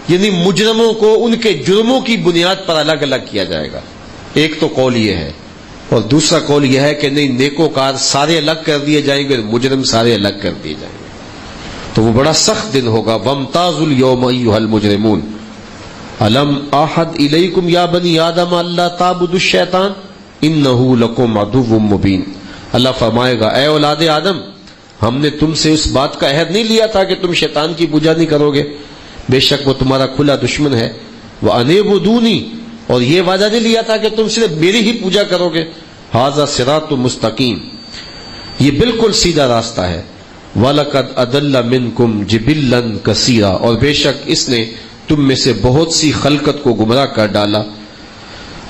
یعنی مجرموں کو ان کے جرموں کی بنیاد پر الگ الگ کیا جائے گا۔ ایک تو قول یہ ہے، اور دوسرا قول یہ ہے کہ نہیں، نیکوکار سارے الگ کر دیے جائیں گے، مجرم سارے الگ کر دیے جائیں گے۔ تو وہ بڑا سخت دن ہوگا۔ وامتاز الیوم ایھا المجرمون الم احد الیکم یا بنی آدم الا تعبدوا الشیطان انہ لکم عدو مبین۔ اللہ فرمائے گا، اے اولاد آدم، ہم نے تم سے اس بات کا عہد نہیں لیا تھا کہ تم شیطان کی پوجا نہیں کرو گے، بے شک وہ تمہارا کھلا دشمن ہے۔ وَأَنِعْبُدُونِی، اور یہ وعدہ نہیں لیا تھا کہ تم صرف میری ہی پوجا کرو گے۔ ھذا صراط مستقیم، یہ بالکل سیدھا راستہ ہے۔ وَلَقَدْ أَضَلَّ مِنْكُمْ جِبِلًّا كَثِيرًا، اور بے شک اس نے تم میں سے بہت سی خلقت کو گمراہ کر ڈالا۔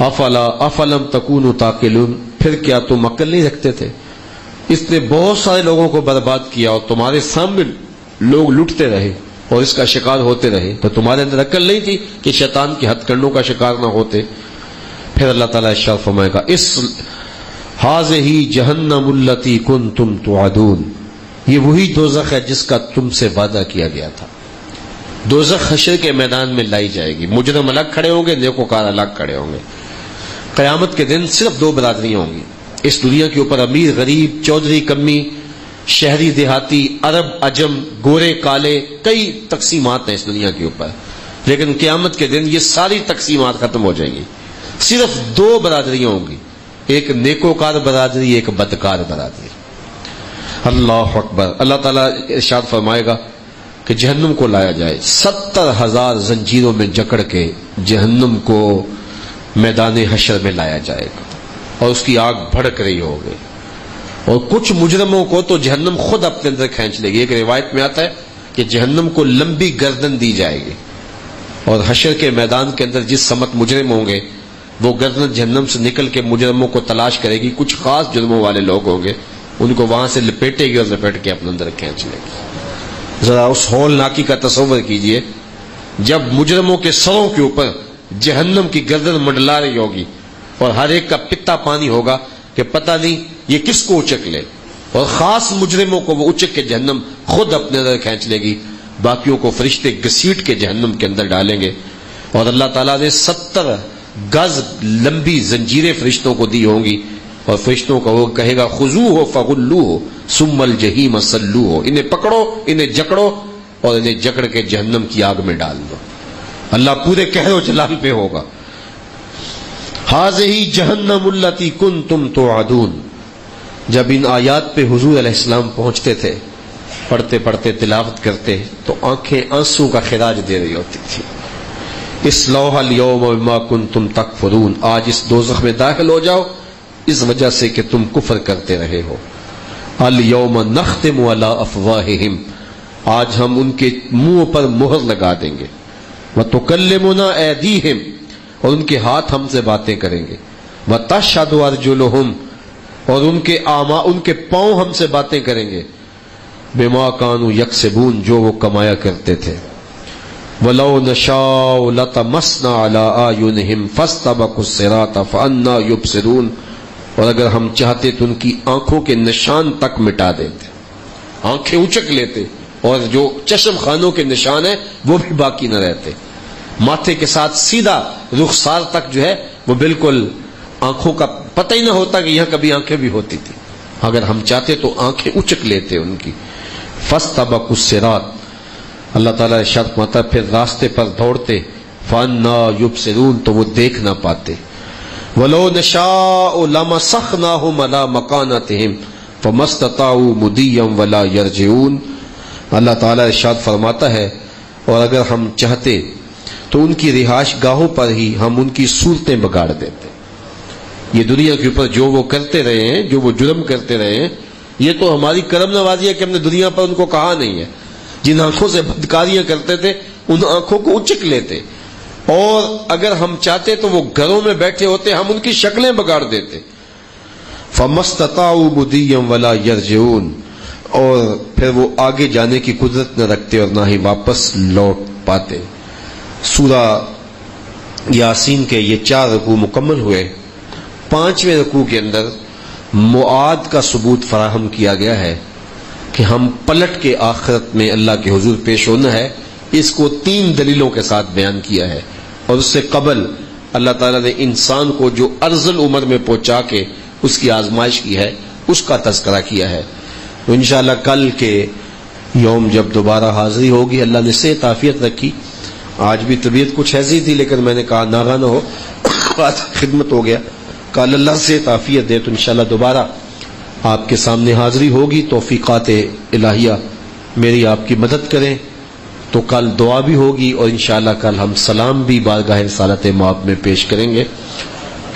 افلم تکونوا تعقلون، پھر کیا تم عقل نہیں رکھتے تھے؟ اس نے بہت سارے لوگوں کو برباد کیا اور تمہارے سامنے لوگ لٹتے رہے اور اس کا شکار ہوتے رہے، تو تمہارے اندر عقل نہیں تھی کہ شیطان کی ہتھ کنڈوں کا شکار نہ ہوتے؟ پھر اللہ تعالیٰ ارشاد فرمائے گا، ھذہ جہنم التی کنتم توعدون، یہ وہی دوزخ ہے جس کا تم سے وعدہ کیا گیا تھا۔ دوزخ حشر کے میدان میں لائی جائے گی، مجرم الگ کھڑے ہوں گے، نیکوکار الگ کھڑے ہوں گے۔ قیامت کے دن صرف دو برادریاں ہوں گی اس دنیا کے اوپر، امیر غریب، چودھری کمی، شہری دیہاتی، عرب عجم، گورے کالے، کئی تقسیمات ہیں اس دنیا کے اوپر، لیکن قیامت کے دن یہ ساری تقسیمات ختم ہو جائیں گی۔ صرف دو برادریاں ہوں گی، ایک نیکوکار برادری، ایک بدکار برادری۔ اللہ اکبر۔ اللہ تعالیٰ ارشاد فرمائے گا کہ جہنم کو لایا جائے، 70,000 زنجیروں میں جکڑ کے جہنم کو میدان حشر میں لایا جائے گا، اور اس کی آگ بھڑک رہی ہوگی، اور کچھ مجرموں کو تو جہنم خود اپنے اندر کھینچ لے گی۔ ایک روایت میں آتا ہے کہ جہنم کو لمبی گردن دی جائے گی، اور حشر کے میدان کے اندر جس سمت مجرم ہوں گے وہ گردن جہنم سے نکل کے مجرموں کو تلاش کرے گی، کچھ خاص جرموں والے لوگ ہوں گے، ان کو وہاں سے لپیٹے گی اور لپیٹ کے اپنے اندر کھینچ لے گی۔ ذرا اس ہولناکی کا تصور کیجئے، جب مجرموں کے سروں کے اوپر جہنم کی گردن منڈلا رہی ہوگی، اور ہر ایک کا پتا پانی ہوگا کہ پتہ نہیں یہ کس کو اچک لے، اور خاص مجرموں کو وہ اچک کے جہنم خود اپنے اندر کھینچ لے گی، باقیوں کو فرشتے گھسیٹ کے جہنم کے اندر ڈالیں گے۔ اور اللہ تعالیٰ نے 70 گز لمبی زنجیریں فرشتوں کو دی ہوں گی، اور فرشتوں کو وہ کہے گا، خذوہ فغلوہ ثم الجحیم صلوہ، انہیں پکڑو، انہیں جکڑو، اور انہیں جکڑ کے جہنم کی آگ میں ڈال دو۔ اللہ پورے قہر و جلال پہ ہوگا۔ ھذہ جہنم التی کنتم توعدون۔ جب ان آیات پہ حضور علیہ السلام پہنچتے تھے، پڑھتے پڑھتے تلاوت کرتے تو آنکھیں آنسو کا خراج دے رہی ہوتی تھی۔ اصلوها اليوم بما کنتم تکفرون، آج اس دوزخ میں داخل ہو جاؤ اس وجہ سے کہ تم کفر کرتے رہے ہو۔ الیوم نختم علی افواہہم، آج ہم ان کے منہ پر مہر لگا دیں گے۔ وتکلمنا ایدیہم، اور ان کے ہاتھ ہم سے باتیں کریں گے۔ وتشہد ارجلہم، اور ان کے پاؤں ہم سے باتیں کریں گے۔ بما کانوا یکسبون، جو وہ کمایا کرتے تھے۔ وَلَوْ نَشَاءُ لَطَمَسْنَا عَلَىٰ أَعْيُنِهِمْ فَاسْتَبَقُوا الصِّرَاطَ فَأَنَّىٰ يُبْصِرُونَ، اور اگر ہم چاہتے تو ان کی آنکھوں کے نشان تک مٹا دیتے، آنکھیں اچک لیتے، اور جو چشم خانوں کے نشان ہیں وہ بھی باقی نہ رہتے۔ ماتھے کے ساتھ سیدھا رخسار تک جو ہے وہ بالکل آنکھوں کا پتہ ہی نہ ہوتا کہ یہاں کبھی آنکھیں بھی ہوتی تھی، اگر ہم چاہتے تو آنکھیں اچک لیتے ان کی۔ فَاسْتَبَقُوا الصِّرَاطَ، اللہ تعالیٰ ارشاد فرماتا پھر راستے پر دوڑتے، فَأَنَّىٰ يُبْصِرُونَ، تو وہ دیکھ نہ پاتے۔ وَلَوْ نَشَاءُ لَمَسَخْنَاهُمْ عَلَىٰ مَكَانَتِهِمْ فَمَا اسْتَطَاعُوا مُضِيًّا وَلَا يَرْجِعُونَ۔ اللہ تعالیٰ ارشاد فرماتا ہے، اور اگر ہم چاہتے تو ان کی رہائش گاہوں پر ہی ہم ان کی صورتیں بگاڑ دیتے۔ یہ دنیا کے اوپر جو وہ کرتے رہے ہیں، جو وہ جرم کرتے رہے ہیں، یہ تو ہماری کرم نوازی ہے کہ ہم نے دنیا پر ان کو کہا نہیں ہے. جن آنکھوں سے بدکاریاں کرتے تھے ان آنکھوں کو اچک لیتے، اور اگر ہم چاہتے تو وہ گھروں میں بیٹھے ہوتے، ہم ان کی شکلیں بگاڑ دیتے. فَمَسْتَطَاعُوا مُضِيًّا وَلَا يَرْجِعُونَ، اور پھر وہ آگے جانے کی قدرت نہ رکھتے اور نہ ہی واپس لوٹ پاتے. سورہ یاسین کے یہ 4 رکوع مکمل ہوئے. 5ویں رکوع کے اندر معاد کا ثبوت فراہم کیا گیا ہے کہ ہم پلٹ کے آخرت میں اللہ کے حضور پیش ہونا ہے. اس کو 3 دلیلوں کے ساتھ بیان کیا ہے، اور اس سے قبل اللہ تعالیٰ نے انسان کو جو ارذل عمر میں پہنچا کے اس کی آزمائش کی ہے اس کا تذکرہ کیا ہے. تو انشاءاللہ کل کے یوم جب دوبارہ حاضری ہوگی، اللہ نے صحت عافیت رکھی، آج بھی طبیعت کچھ ایسی تھی لیکن میں نے کہا ناغہ نہ ہو، خدمت ہو گیا. کل اللہ صحت عافیت دے تو انشاءاللہ دوبارہ آپ کے سامنے حاضری ہوگی. توفیقات الہیہ میری آپ کی مدد کریں تو کل دعا بھی ہوگی، اور انشاءاللہ کل ہم سلام بھی بارگاہ رسالت مآب میں پیش کریں گے،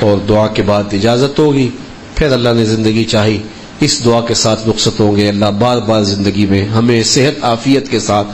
اور دعا کے بعد اجازت ہوگی. پھر اللہ نے زندگی چاہی اس دعا کے ساتھ رخصت ہوں گے. اللہ بار بار زندگی میں ہمیں صحت عافیت کے ساتھ